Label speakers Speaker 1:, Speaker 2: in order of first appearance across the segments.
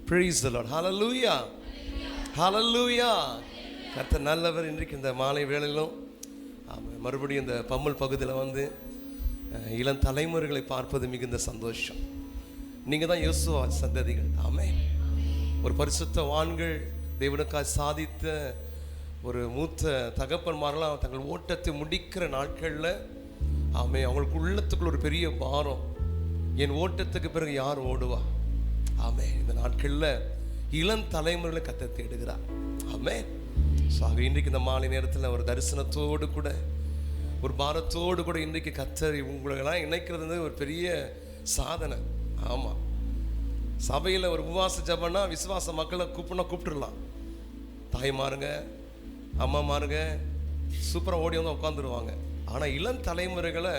Speaker 1: Praise the Lord. Hallelujah. Hallelujah. கர்த்தர் நல்லவர். இன்றைக்கு இந்த மாலை வேளையிலும் மறுபடியும் இந்த பம்மல் பகுதியில் வந்து இளம் தலைமுறைகளை பார்ப்பது மிகுந்த சந்தோஷம். நீங்கள் தான் யோசுவா சந்ததிகள். ஆமென். ஒரு பரிசுத்தவான்கள் தேவனுக்காக சாதித்த ஒரு மூத்த தகப்பன்மாரெல்லாம் தங்கள் ஓட்டத்தை முடிக்கிற நாட்களில் ஆமென் அவங்களுக்கு உள்ளத்துக்குள்ள ஒரு பெரிய பாரம், என் ஓட்டத்துக்கு பிறகு யார் ஓடுவா? ஆமென். இந்த நாட்களில் இளம் தலைமுறைகளை கர்த்தர் தேடுகிறார். ஆமென். ஸோ ஆக இன்றைக்கு இந்த மாலை நேரத்தில் ஒரு தரிசனத்தோடு கூட ஒரு பாரத்தோடு கூட இன்றைக்கு கர்த்தர் உங்களெல்லாம் இணைக்கிறது ஒரு பெரிய சாதனை. ஆமாம், சபையில் ஒரு உபவாச ஜபம்னா விசுவாச மக்களை கூப்பிட்டுடலாம். தாய்மாருங்க அம்மாமாருங்க சூப்பராக ஓடி வந்து உட்காந்துருவாங்க. ஆனால் இளம் தலைமுறைகளை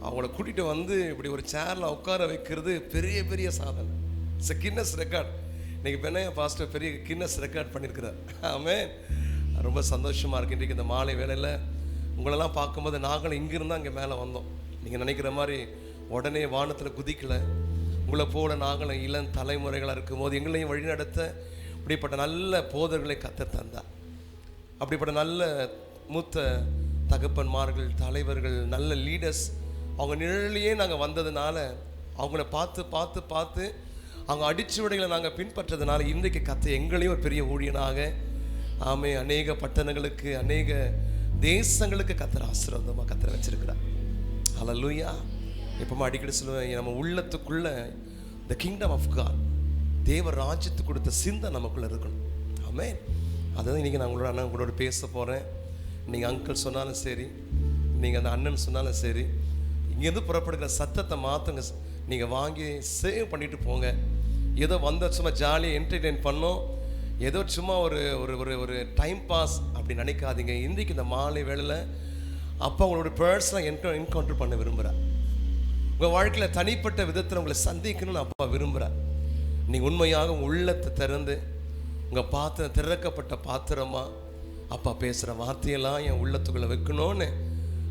Speaker 1: அவங்கள கூட்டிகிட்டு வந்து இப்படி ஒரு சேரில் உட்கார வைக்கிறது பெரிய பெரிய சாதனை. It's Guinness record. இன்றைக்கி பெண்ணையா பாஸ்டர் பெரிய கின்னஸ் ரெக்கார்ட் பண்ணியிருக்கிறார். ஆமென். ரொம்ப சந்தோஷமாக இருக்குது. இன்றைக்கு இந்த மாலை வேளையில் உங்களெல்லாம் பார்க்கும்போது நாங்களும் இங்கிருந்தான் அங்கே மேலே வந்தோம். நீங்கள் நினைக்கிற மாதிரி உடனே வானத்தில் குதிக்கலை. உங்களை போல நாங்களும் இளம் தலைமுறைகளாக இருக்கும்போது எங்களையும் வழிநடத்த இப்படிப்பட்ட நல்ல போதர்களை கர்த்தர் தந்தார். அப்படிப்பட்ட நல்ல மூத்த தகப்பன்மார்கள், தலைவர்கள், நல்ல லீடர்ஸ் அவங்க நிழலையே நாங்கள் வந்ததுனால அவங்கள பார்த்து பார்த்து பார்த்து அவங்க அடிச்சுவடைகளை நாங்கள் பின்பற்றதுனால இன்றைக்கு கர்த்தர் எங்களையும் ஒரு பெரிய ஊழியனாக ஆமென் அநேக பட்டணங்களுக்கு அநேக தேசங்களுக்கு கர்த்தர் ஆசீர்வாதமாக கர்த்தர் வச்சிருக்கிறார். ஹல்லேலூயா. எப்பவுமே அடிக்கடி சொல்லுவேன், நம்ம உள்ளத்துக்குள்ள த கிங்டம் ஆஃப் காட், தேவ ராஜ்யத்துக்கு கொடுத்த சிந்தை நமக்குள்ளே இருக்கணும். ஆமென். அதுதான் இன்றைக்கி நான் உங்களோட பேச போகிறேன். நீங்கள் அங்கிள் சொன்னாலும் சரி, நீங்கள் அந்த அண்ணன் சொன்னாலும் சரி, இங்கேருந்து புறப்படுகிற சத்தத்தை மாற்றுங்க. நீங்கள் வாங்கி சேவ் பண்ணிட்டு போங்க. ஏதோ வந்த சும்மா ஜாலியாக என்டர்டெயின் பண்ணோம், ஏதோ சும்மா ஒரு ஒரு ஒரு ஒரு டைம் பாஸ் அப்படி நினைக்காதீங்க. இன்றைக்கு இந்த மாலை வேளையில் அப்போ உங்களோட பர்சனலாக என்கவுண்டர் பண்ண விரும்புகிறேன். உங்கள் வாழ்க்கையில் தனிப்பட்ட விதத்தில் உங்களை சந்திக்கணும்னு அப்பா விரும்புகிறேன். நீங்கள் உண்மையாக உள்ளத்தை திறந்து உங்கள் திறக்கப்பட்ட பாத்திரமா அப்பா பேசுகிற வார்த்தையெல்லாம் என் உள்ளத்துக்குள்ளே வைக்கணும்னு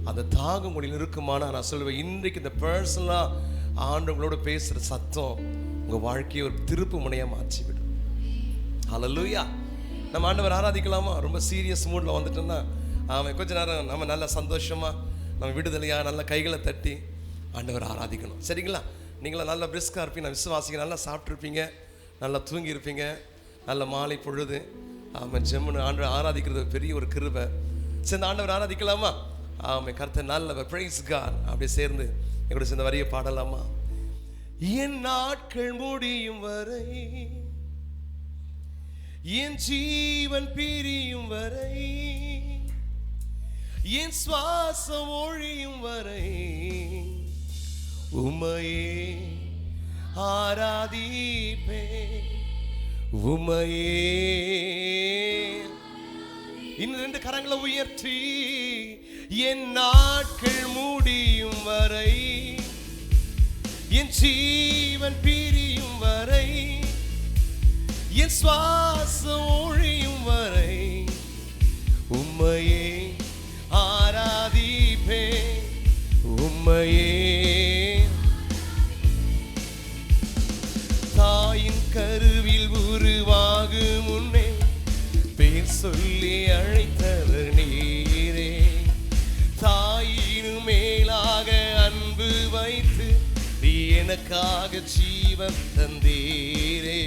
Speaker 1: அந்த தாகம் உங்களில் இருக்குமானா நான் சொல்லுவேன், இன்றைக்கு இந்த பர்சனலாக ஆண்டவங்களோட பேசுகிற சத்தம் உங்கள் வாழ்க்கையை ஒரு திருப்பு முனையாக மாற்றிவிடும். ஹல்லேலூயா. நம்ம ஆண்டவர் ஆராதிக்கலாமா? ரொம்ப சீரியஸ் மூடில் வந்துட்டோம்னா அவன் கொஞ்ச நேரம் நம்ம நல்லா சந்தோஷமாக நம்ம விடுதலையாக நல்ல கைகளை தட்டி ஆண்டவர் ஆராதிக்கணும். சரிங்களா? நீங்களாம் நல்லா பிரிஸ்காக இருப்பீங்க, நான் விசுவாசிங்க. நல்லா சாப்பிட்ருப்பீங்க, நல்லா தூங்கியிருப்பீங்க. நல்ல மாலை பொழுது ஆமாம் ஜெம்முன்னு ஆண்டவர் ஆராதிக்கிறது பெரிய ஒரு கிருபை. சேர்ந்து ஆண்டவர் ஆராதிக்கலாமா? ஆமாம் கர்த்தர் நல்லவர். Praise God. அப்படியே சேர்ந்து எங்களோட சேர்ந்த வரிய பாடலாமா? என் நாட்கள் முடியும் வரை, என் ஜீவன் பிரியும் வரை, என் சுவாசம் ஒழியும் வரை உம்மையே ஆராதிப்பே, உம்மையே. இன்னும் 2 கரங்களை உயர்த்தி, என் நாட்கள் முடியும் வரை, என் ஜீவன் பிரியும் வரை, என் சுவாசம் ஒழியும் வரை உம்மையே ஆராதிப்பே, உம்மையே. தாயின் கருவில் உருவாகும் முன்னே பேர் சொல்லி அழைத்தவர் நீரே. தாயினும் மேலாக அன்பு வைத்து எனக்காக ஜீவன் தந்தீரே.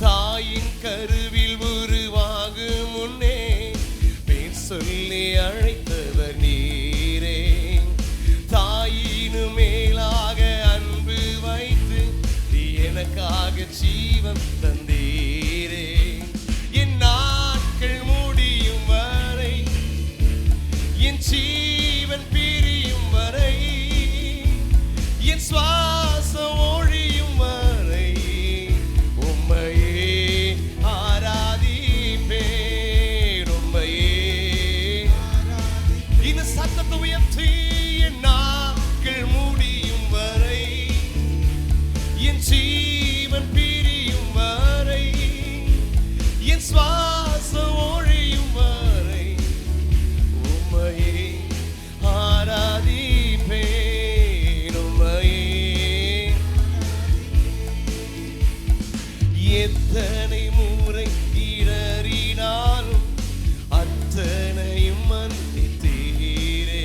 Speaker 1: தாயின் கருவில் உருவாகும் முன்னே பேர் சொல்லி அழைத்தவர் நீரே. தாயினும் மேலாக அன்பு வைத்து எனக்காக ஜீவன் தந்தீரே. என் நாட்கள் முடியும் வரை, என் ஜீவன் பிரியும் வரை, என் சுவாசம் ஒழியும் வரை உம்மையே ஆராதிப்பேன், உம்மையே. இந்த சத்தத்தை உயர்த்தி, என் நாட்கள் முடியும் வரை, என் ஜீவன் பிரியும் வரை, எத்தனை முறை இடறினாலும் அத்தனையும் மன்னித்தீரே.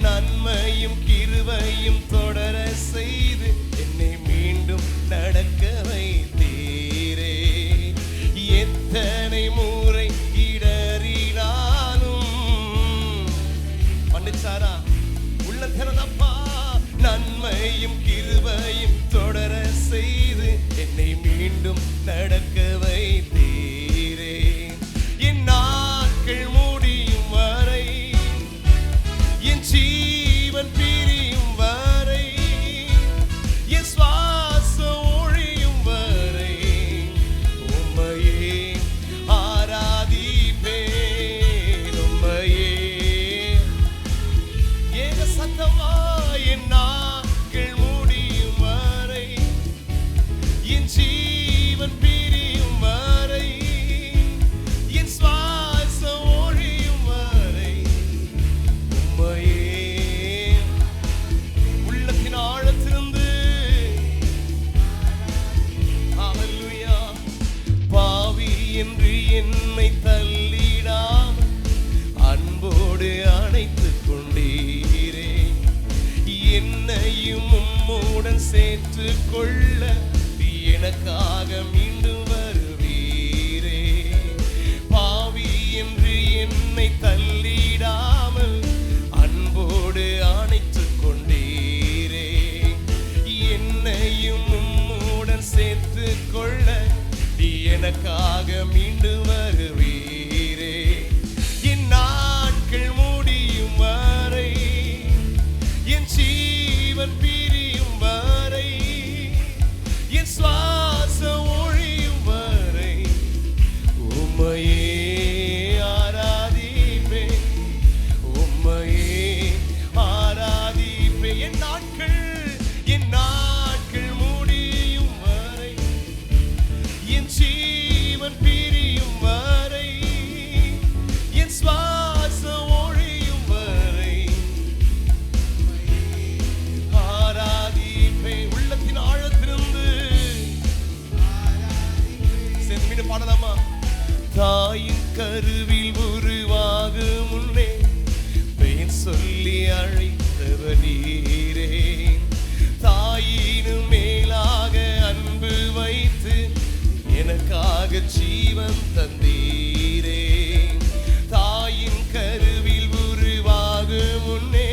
Speaker 1: நன்மையும் கிருபையும் தொடர செய்து என்னை மீண்டும் நடக்க வைத்தீரே. எத்தனை முறை இடறினாலும் மன்னிச்சாரா? உள்ள திறனப்பா. நன்மையும் கிருபையும் தொடர செய்து என்னை மீண்டும் நடக்க வைத்தீரே. என் நாட்கள் முடியும் வரை, என் ஜீவன் பிரியும் வரை, என் சுவாசம் ஒழியும் வரை உம்மையே ஆராதிப்பேன். உம்மையே ஏக சத்தமா. என் நாட்கள் முடியும் வரை, என் ஜீவன் பிரியும் வரை, என் சுவாசம் ஒழியும் வரை உம்மையே உள்ளத்தின் ஆழத்திலிருந்து. ஹல்லேலூயா. பாவி என்று என்னை தள்ளிடாமல் அன்போடு அணைத்துக் கொண்டீரே. என்னையும் உம்முடன் சேர்த்து கொள்ள எனக்காக மீண்டும் வருவீரே. பாவி என்று என்னை தள்ளிடாமல் அன்போடு அணைத்துக் கொண்டீரே. என்னையும் உம்முடன் சேர்த்து கொள்ள எனக்காக மீண்டும் வருவீரே. என் நாட்கள் முடியும் வரை, என் ஜீவன் பிரியும் வரை, என் சுவாசம் ஒழியும் வரை உம்மையே ஆராதிப்பேன். உம்மையே ஆராதிப்பேன். என் நாட்கள் முடியும் வரை, என் ஜீவன் பிரியும் வரை, என் சுவாசம் ஒழியும் வரை ஆராதிப்பேன். உள்ளத்தின் ஆழத்திலிருந்து சேர்ந்து பாடலாமா? தாயின் கருவில் உருவாகும் முன்னே பெயர் சொல்லி அழைத்தவர் நீரே. தாயினும் மேலாக அன்பு வைத்து எனக்காக ஜீவன் தந்தீரே. தாயின் கருவில் உருவாகும் முன்னே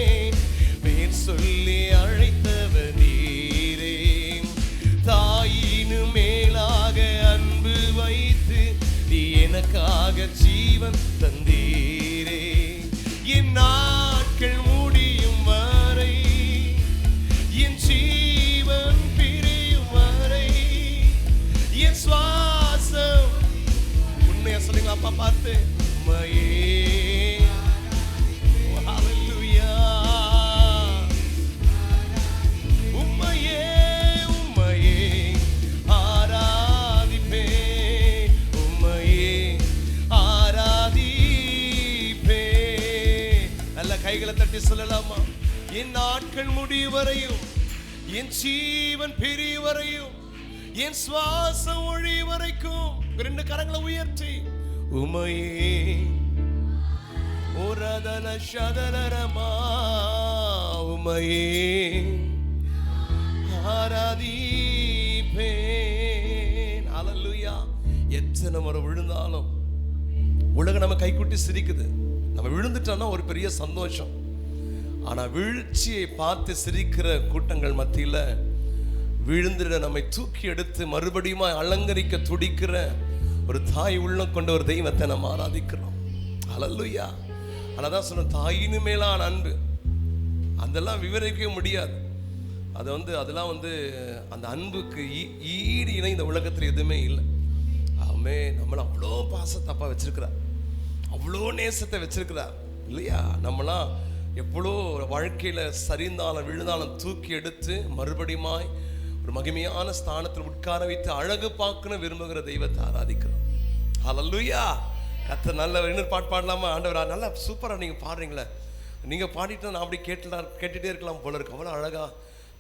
Speaker 1: பெயர் சொல்லி அழைத்தவர் நீரே. தாயினும் மேலாக அன்பு வைத்து நீ எனக்காக ஜீவன் தந்தீரே. என் நாட்கள் முடியும் வரை, என் ஜீவன் பிரியும் வரை, என் சுவாசம். உண்மையா சொல்லுங்க அப்பா பார்த்து. உம்மையே ஹல்லேலூயா. உம்மையே உம்மையே ஆராதிப்பேன். உம்மையே ஆராதிப்பேன். நல்ல கைகளை தட்டி சொல்லலாமா? என் நாட்கள் முடியும் வரையும், என் ஜீவன் பிரியும் வரையும், என் சுவாசம் ஒழியும் வரைக்கும். ரெண்டு கரங்களை உயர்த்தி உம்மையே ஓரதல ஷதலரமா உம்மையே ஆராதிப்பேன். ஹல்லேலூயா. எத்தனை முறை விழுந்தாலும் உலகம் நம்ம கைக்குட்டி சிரிக்குது. நம்ம விழுந்துட்டோம்னா ஒரு பெரிய சந்தோஷம். ஆனா வீழ்ச்சியை பார்த்து சிரிக்கிற கூட்டங்கள் மத்தியில விழுந்துட நம்மை தூக்கி எடுத்து மறுபடியும் அலங்கரிக்க துடிக்கிற ஒரு தாய் உள்ளம் கொண்ட ஒரு தெய்வத்தை நம்ம ஆராதிக்கிறோம். ஹல்லேலூயா. அதான் சொன்ன தாயினு மேலான அன்பு, அதெல்லாம் விவரிக்கவே முடியாது. அதெல்லாம் அந்த அன்புக்கு ஈடு இணை இந்த உலகத்தில் எதுவுமே இல்லை. அவமே நம்மளை அவ்வளோ பாசத்தப்பா வச்சிருக்கிறார், அவ்வளோ நேசத்தை வச்சிருக்கிறார் இல்லையா? நம்மளாம் எவ்வளோ வாழ்க்கையில் சரிந்தாலும் விழுந்தாலும் தூக்கி எடுத்து மறுபடியுமாய் ஒரு மகிமையான ஸ்தானத்தில் உட்கார வைத்து அழகு பார்க்கணும் விரும்புகிற தெய்வத்தை ஆராதிக்கிறோம். ஹல்லேலூயா. கர்த்தர் நல்லவர். இன்னொரு பாட்டு பாடலாமா? ஆண்டவரா நல்லா சூப்பராக நீங்கள் பாடுறீங்களே, நீங்கள் பாடிட்டு நான் அப்படி கேட்டுட்டே இருக்கலாம் போல இருக்கு. அவ்வளோ அழகாக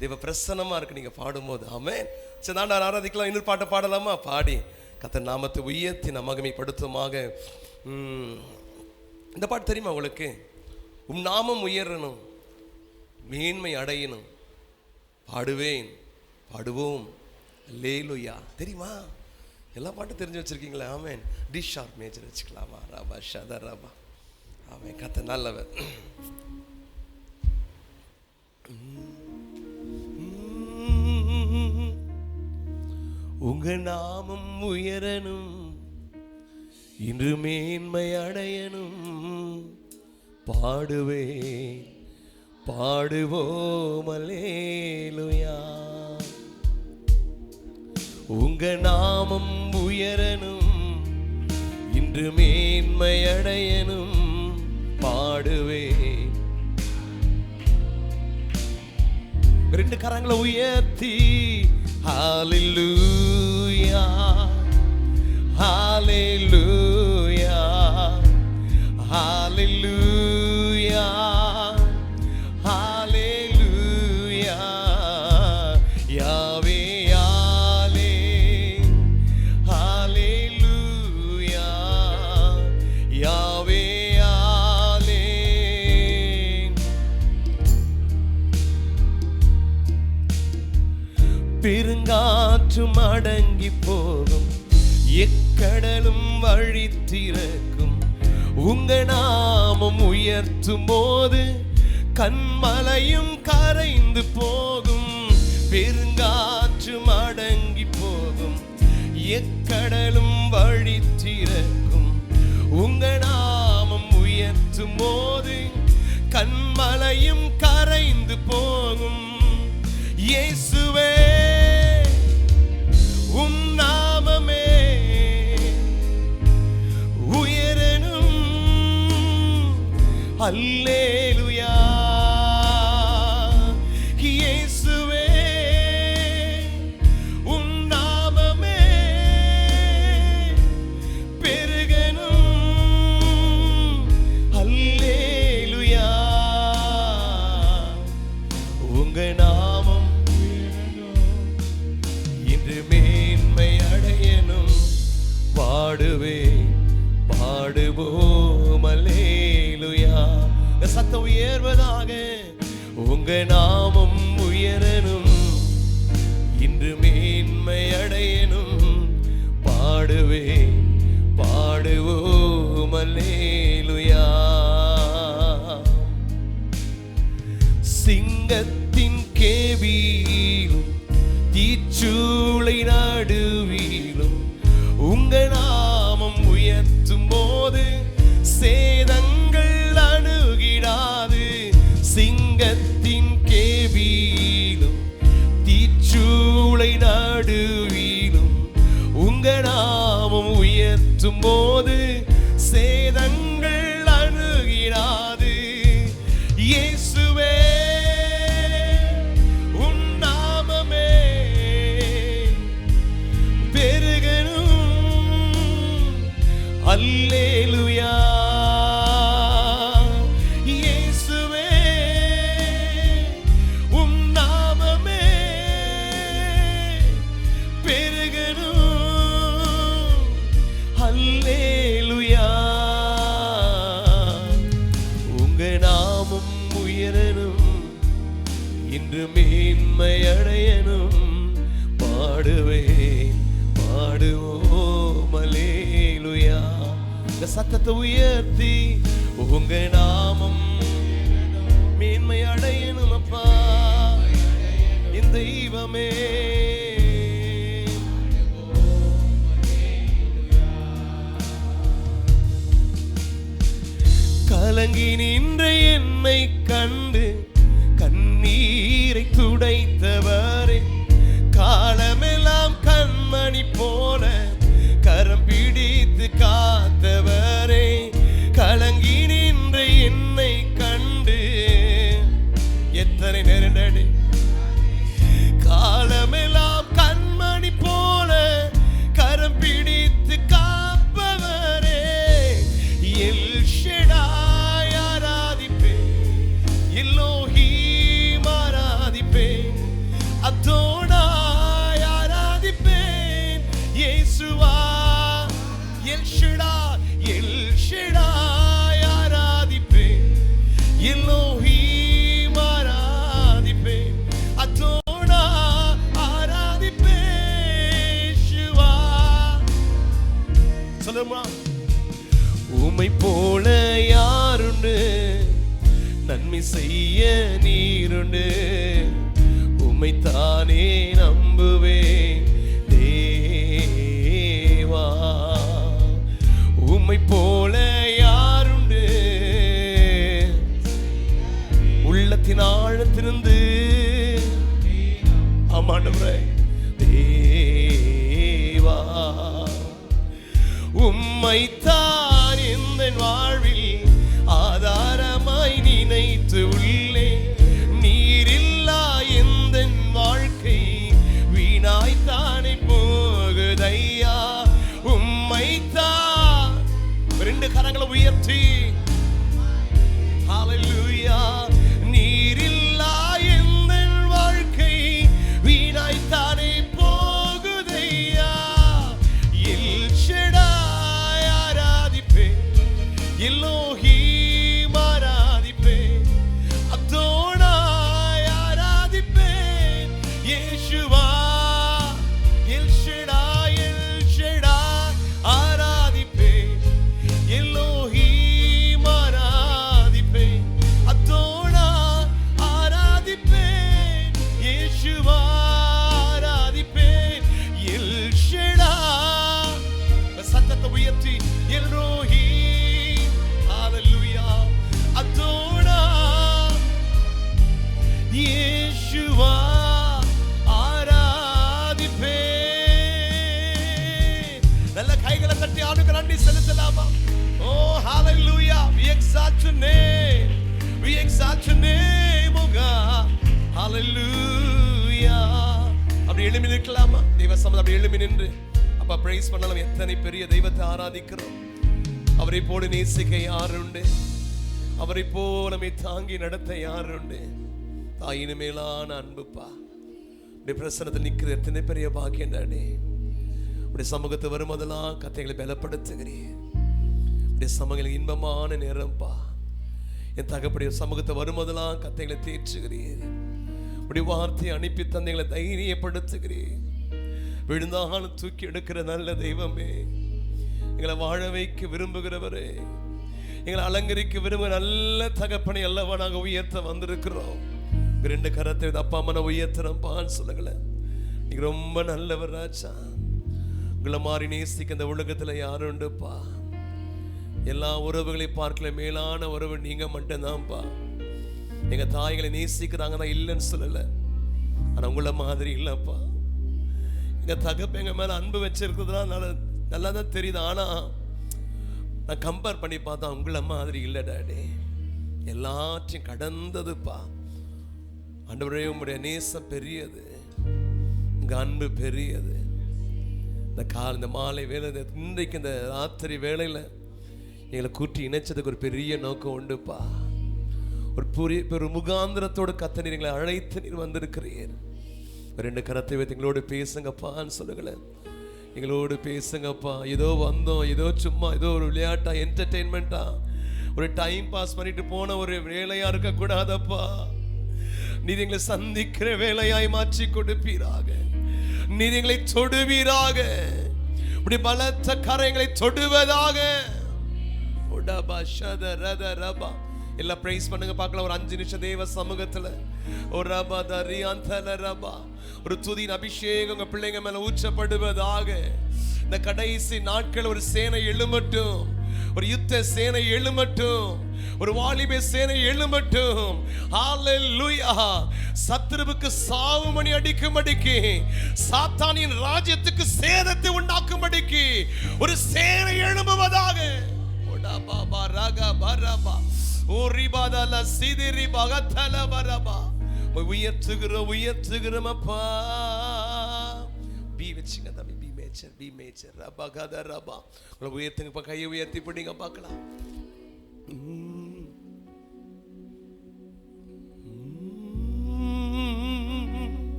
Speaker 1: தேவ பிரசன்னமாக இருக்கு நீங்கள் பாடும்போது. ஆமென். சரி, நான் ஆராதிக்கலாம். இன்னொரு பாட்டை பாடலாமா? பாடி கர்த்தர் நாமத்தை உயர்த்தி நம்ம மகிமைப்படுத்துமாக. இந்த பாட்டு தெரியுமா உங்களுக்கு? உம் நாமம் உயரணும், மேன்மை அடையணும், பாடுவேன் பாடுவோம் அல்லேலூயா. தெரியுமா? எல்லா பாட்டும் தெரிஞ்சு வச்சிருக்கீங்களா? ஆமென். டி ஷார்ப் மேஜர் வச்சுக்கலாமா? ரபா ஷதா ரபா. ஆமென். கர்த்தர் நல்லவர். உங்க நாமம் உயரணும், இன்று மேன்மை அடையணும், பாடுவேன் பாடுவோம் அல்லேலூயா. உங்க நாமம் உயரணும், இன்று மேன்மை அடையணும், பாடுவேன். ரெண்டு கரங்களை உயர்த்தி ஹalleluya ஹalleluya ஹalleluya ஹalleluya யாவே யாலே ஹalleluya யாவே யாலே. பெருங்காற்றும் அடங்கி போகும், எக்கடலும் வழி திறக்கும், உங்க நாமம் உயர்த்தும் போது கண்மலையும் கரைந்து போகும். பெருங்காற்றும் அடங்கி போகும், எக்கடலும் வழி திறக்கும், உங்க நாமம் உயர்த்தும் போது கண்மலையும் கரைந்து போகும். இயேசுவே உம் நாமமே உயரணும், அல்லேலூயா. இயேசுவே உம் நாமமே பெருகணும், அல்லேலூயா. உங்க நாமம் இன்று மேன்மை அடையணும், பாடுவேன் பாடுவோம் அல்லேலூயா. சத்தம் உயர்வதாக. உங்க நாமம் உயரணும், இன்று மேன்மை அடையணும், பாடுவேன் பாடுவோம் அல்லேலூயா. சிங்கத்தின் கேவியிலும் தீச்சூளை நடுவிலும் உங்க நாமம் உயர்த்தும் போது சேதங்கள் அணுகிடாது. சிங்கத்தின் கேவியிலும் தீச்சூளை நடுவிலும் உங்க நாமம் உயர்த்தும் போது சேதங்கள் அணுகிடாது. இயேசுவே உன் நாமமே பெருகணும், அல்லேலூயா. இயேசுவே உன் நாமமே பெருகணும், அல்லேலூயா. உங்க நாமம் உயரணும், இன்று மேன்மை அடையணும், பாடுவேன் பாடுவோம் அல்லேலூயா. இந்த சத்தத்தை உயர்த்தி உங்க நாமம் மேன்மை அடையணும் அப்பா, இந்த தெய்வமே. கலங்கி நின்ற என்னை கண்டு கண்ணீரை துடைத்தவரே, காலமெல்லாம் கண்மணி போல கரம் பிடித்து காத்தவரே, கலங்கி நின்ற என்னை கண்டு எத்தனை நெருடடி, காலமெல்லாம் கண்மணி போல கரம் பிடித்து காப்பவரே, எல் ஷடாய் ஆராதிப்பே, yellow L Shaddai, L Shaddai ஆராதிப்பேன், எல்லோஹீம் ஆராதிப்பேன், அதோனா ஆராதிப்பேன், யெகோவா. சொல்லுமா, உம்மை போல யாருண்டு, நன்மை செய்ய நீருண்டு, உம்மைத்தானே நம்புவேன் தேவா. உம்மை போல யாருண்டு, உள்ளத்தின் ஆழத்திலிருந்து ஆமாண்டவரே தேவா, உம்மைத்தான் எந்த வாழ்வில் ஆதாரமாய் நினைத்து உள்ளே, நீரில்லா எந்த வாழ்க்கை வீணாய்த்தானே போகுதையா. உம்மைத்தான் ரெண்டு கரங்களை உயர்த்தி ஹல்லேலூயா. நீரில்லா எந்த வாழ்க்கை வீணாய்த்தானே போகுதையா. எல் ஷடாய் ஆராதிப்பேன், எல்லோஹீம் ஆராதிப்பேன், அதோனாய் ஆராதிப்பேன், யேசுவா. எல் ஷடாய், எல் ஷடாய் ஆராதிப்பேன், எல்லோஹீம் ஆராதிப்பேன், அதோனாய் ஆராதிப்பேன், யேசுவா ஆராதிப்பேன், எல் ஷடாய். சத்தத்தை உயர்த்தி எல்லோஹீம் ஹல்லேலூயா, அதோனா யேசுவா ஆராதிப்பேன். நல்ல கைகளை தட்டி ஆண்டுக்கு நன்றி செலுத்தலாமா? ஓ ஹல்லேலூயா, we exalt your name, we exalt your name, oh God, hallelujah. அப்படி எழும்பி நிற்கலாமா? தெய்வ சமூகம் அப்படி எழும்பி நின்று அப்பா பிரைஸ் பண்ணலாம். எத்தனை பெரிய தெய்வத்தை ஆராதிக்கிறோம். அவரை போல நேசிக்க யாருண்டு, அவரை போல நம்மை தாங்கி நடத்த யாருண்டு. தாயின் மேலான அன்புப்பா, இப்படி பிரசனத்தில் நிற்கிற எத்தனை பெரிய பாக்கியம் தானே. இப்படி சமூகத்தை வரும்போதெல்லாம் கத்தைகளை பலப்படுத்துகிறேன். இப்படி சமூகங்களுக்கு இன்பமான நேரம்ப்பா. என் தகப்படைய சமூகத்தை வரும்போதெல்லாம் கத்தைகளை தேற்றுகிறேன். இப்படி வார்த்தையை அனுப்பி தந்தைகளை தைரியப்படுத்துகிறேன். விழுந்தாலும் தூக்கி எடுக்கிற நல்ல தெய்வமே, எங்களை வாழ வைக்க விரும்புகிறவரே, எங்களை அலங்கரிக்க விரும்புகிற நல்ல தகப்பனை அல்லவா நாங்கள் உயர்த்த வந்திருக்கிறோம். ரெண்டு கரத்தை அப்பா அம்மனை உயர்த்துறோம்ப்பான்னு சொல்லுங்களேன். நீங்க ரொம்ப நல்லவர் ராஜா. உங்களை மாறி நேசிக்க இந்த உலகத்துல யாரும் உண்டுப்பா. எல்லா உறவுகளை பார்க்கல மேலான உறவு நீங்க மட்டும்தான்ப்பா. எங்க தாய்களை நேசிக்கிறாங்க தான் இல்லைன்னு சொல்லல, ஆனா உங்களை மாதிரி இல்லப்பா. எங்க தகப்ப எங்க மேல அன்பு வச்சிருக்கிறதுனா நல்லா தான் தெரியுது, ஆனா நான் கம்பேர் பண்ணி பார்த்தா உங்களை மாதிரி இல்லை டாடி. எல்லாத்தையும் கடந்ததுப்பா. ஆண்டவரே உங்களுடைய நேசம் பெரியது, உங்க அன்பு பெரியது. இந்த மாலை வேலை, இன்றைக்கு இந்த ராத்திரி வேளையில எங்களை கூட்டி இணைச்சதுக்கு ஒரு பெரிய நோக்கம் உண்டுப்பா. ஒரு முகாந்திரத்தோடு கத்த நீர் எங்களை அழைத்து நீர் வந்திருக்கிறீர். ரெண்டு கரத்தை வைத்து எங்களோடு பேசுங்கப்பான்னு சொல்லுங்களேன். எங்களோடு பேசுங்கப்பா. ஏதோ வந்தோம், ஏதோ சும்மா ஏதோ ஒரு விளையாட்டா, என்டர்டெயின்மெண்டா, ஒரு டைம் பாஸ் பண்ணிட்டு போன ஒரு வேலையா இருக்க கூடாதப்பா. நீர் எங்களை சந்திக்கிற வேலையாய் மாற்றி கொடுப்பீராக. நீர் எங்களை தொடுவீராக. இப்படி பலத்த கரங்களை தொடுவதாக. எல்லாம் பிரைஸ் பண்ணுங்க பார்க்கலாம். ஒரு 5 நிமிஷம் தேவ சமூகத்துல ஒரு துதியின் அபிஷேகம் உங்க பிள்ளைங்க மேல ஊற்றப்படுவதாக. இந்த கடைசி நாட்கள் ஒரு சேனை எழுமட்டும், ஒரு யுத்த சேனை எழுமட்டும், ஒரு வாலிப சேனை எழுமட்டும். ஹல்லேலூயா. சத்துருவுக்கு சாவு மணி அடிக்கும்படிக்கு, சாத்தானின் ராஜ்யத்துக்கு சேதத்தை உண்டாக்கும்படிக்கு ஒரு சேனை எழும்புவதாக. ஓடாபா ராகா பரபா ஓரிபாதல சிதிரி பகதல பரபா. உயர்த்துகிறோம் அப்பா. பி வெச்சுங்க தம்பி, பி மேஜர் ரபா கத ரபா. உங்களை உயர்த்துங்க, கையை உயர்த்தி பிடிங்க பார்க்கலாம்.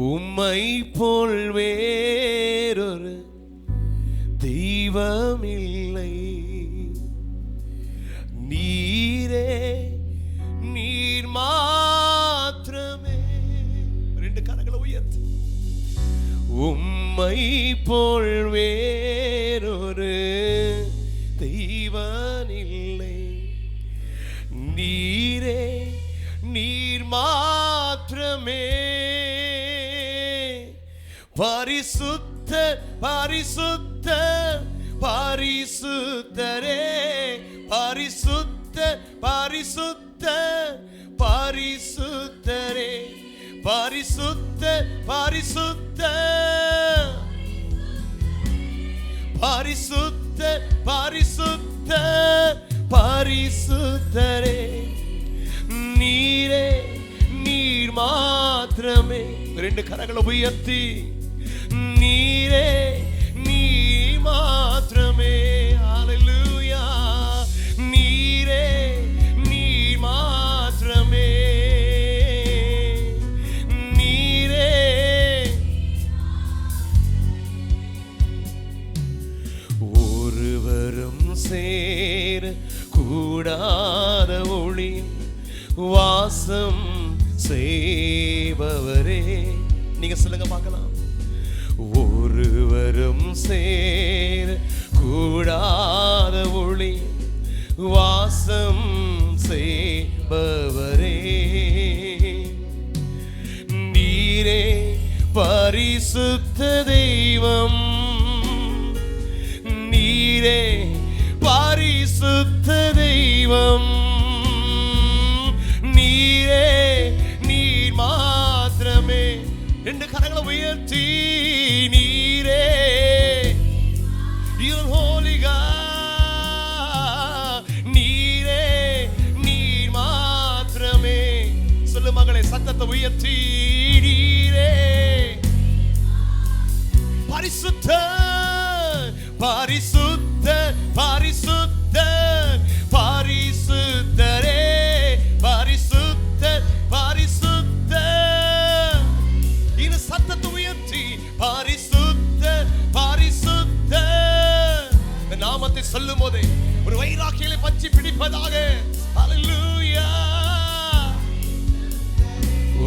Speaker 1: உம்மை போல் வேறொரு தெய்வ மாற்றமில்லை. நீரே நீர் மாத்திரமே. ரெண்டு கரங்களை உயர்த்து. உம்மை போல் வேறொரு தெய்வனில்லை. நீரே நீர் மாத்திரமே. பரிசுத்த பரிசுத்த பரிசுத்தரே, பரிசுத்த பரிசுத்த பரிசுத்தரே, பரிசுத்த பரிசுத்த பரிசுத்த பரிசுத்த பரிசுத்தரே. நீரே நீர் மாத்திரமே. ரெண்டு கரங்களை உயர்த்தி நீரே நீர் மாத்திரமே. ஹல்லேலூயா. நீரே நீர் மாத்திரமே. நீரே ஒருவரும் சேர கூடாத ஒளி வாசம் செய்பவரே. நீங்க சொல்லுங்க பார்க்கலாம். ஒருவரும் சேர கூடாத ஒளி வாசம் செய்பவரே. நீரே பரிசுத்த தெய்வம். நீரே பரிசுத்த தெய்வம். நீரே நீர் மாத்திரமே. ரெண்டு கரங்களை உயர்த்தி நீரே You're holy God. நீரே நீர் மாத்திரமே. சொல்லு மகளே, சத்தத்தை உயர்த்தி நீரே பரிசுத்த பரிசுத்த பரிசுத்த பரிசுத்தரே, பரிசுத்த பரிசுத்த. இந்த சத்தத்தை உயர்த்தி பரிசுத்த பரிசுத்த. இந்த நாமத்தை சொல்லும் போதே ஒரு வைராக்கியத்தை பற்றி பிடிப்பதாக. ஹல்லேலூயா.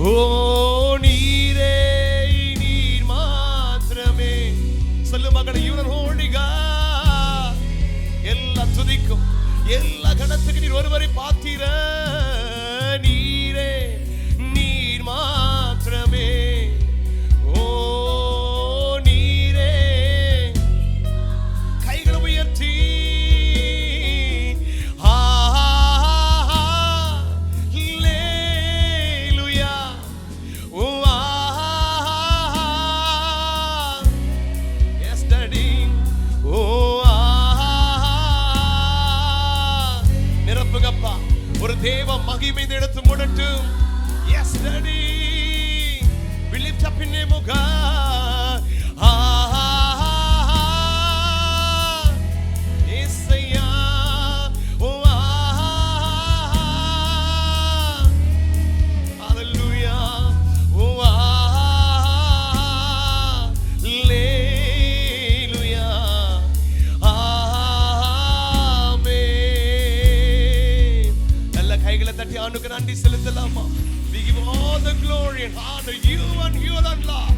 Speaker 1: ஓ நீரே நீர் மாத்திரமே. சொல்லு மகனே, You are holy God. எல்லா துதிக்கும் எல்லா கணத்துக்கு நீர் ஒருவரை பார்த்தீர. நீரே நீர் மாத்திரமே. ஓ நீரே. கைகளை உயர்த்தி ஹல்லேலூயா. ஓ yes daddy. ஓ நிரப்புங்கப்பா. ஒரு தேவ மகிமை எடுத்து முடட்டும். Yes daddy. We lift up in name of God. Yesaya. Oh hallelujah. Oh hallelujah. Amen. நல்ல கைகளை தட்டி ஆண்டுக்கு நன்றி செலுத்தலாமா? We give all the glory and honor you and you alone, Lord.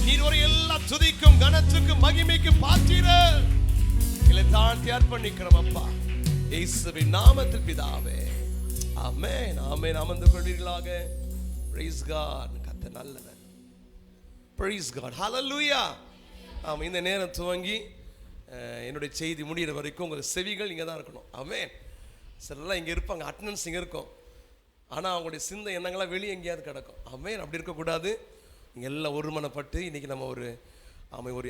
Speaker 1: நீர் ஒரு எல்லா துதிக்கும் கனத்துக்கும் மகிமைக்கும் பாத்திரர். இல்லை தாழ்த்தி அர்ப்பணிக்கிறோம் அப்பா, இயேசுவின் நாமத்தில் பிதாவே. ஆமென் ஆமென். அமர்ந்து கொள்வீர்களாக. Praise God. கர்த்தர் நல்லவர். Praise God. Hallelujah. ஆமாம், இந்த நேரம் துவங்கி என்னுடைய செய்தி முடிகிற வரைக்கும் உங்கள் செவிகள் இங்கே தான் இருக்கணும். ஆமென். சிலர்லாம் இங்கே இருப்பாங்க, அட்டண்டன்ஸ் இங்கே இருக்கும், ஆனால் அவங்களுடைய சிந்தை எண்ணங்களாம் வெளியே எங்கேயாவது கிடக்கும். ஆமென். அப்படி இருக்கக்கூடாது. இங்கே எல்லாம் ஒருமனப்பட்டு இன்றைக்கி நம்ம ஒரு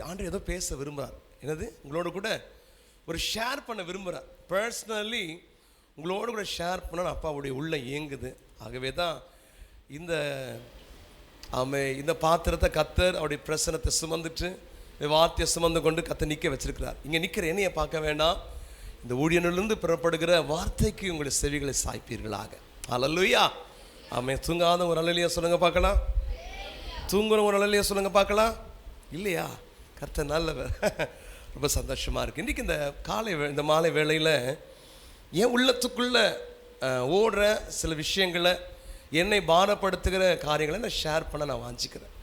Speaker 1: ஆண்டு ஏதோ பேச விரும்புகிறார். என்னது, உங்களோட கூட ஒரு ஷேர் பண்ண விரும்புகிறார். பர்சனலி உங்களோட கூட ஷேர் பண்ண அப்பாவுடைய உள்ள இயங்குது. ஆகவே தான் இந்த பாத்திரத்தை கத்தர் அவருடைய பிரசனத்தை சுமந்துட்டு வார்த்தையை சுமந்து கொண்டு கத்தர் நிற்க வச்சிருக்கிறார். இங்கே நிற்கிற என்னையை பார்க்க வேண்டாம், இந்த ஊழியனிலிருந்து புறப்படுகிற வார்த்தைக்கு உங்களுடைய செவிகளை சாய்ப்பீர்களாக. ஹல்லேலூயா. ஆமென். தூங்காத ஒரு அல்லேலூயா சொல்லுங்க பார்க்கலாம். தூங்குற ஒரு அல்லேலூயா சொல்லுங்க பார்க்கலாம். இல்லையா? கர்த்தர் நல்லவர். ரொம்ப சந்தோஷமாக இருக்குது. இன்றைக்கி இந்த மாலை வேளையில் என் உள்ளத்துக்குள்ளே ஓடுற சில விஷயங்களை, என்னை பாரப்படுத்துகிற காரியங்களை நான் ஷேர் பண்ண நான் வாஞ்சிக்கிறேன்.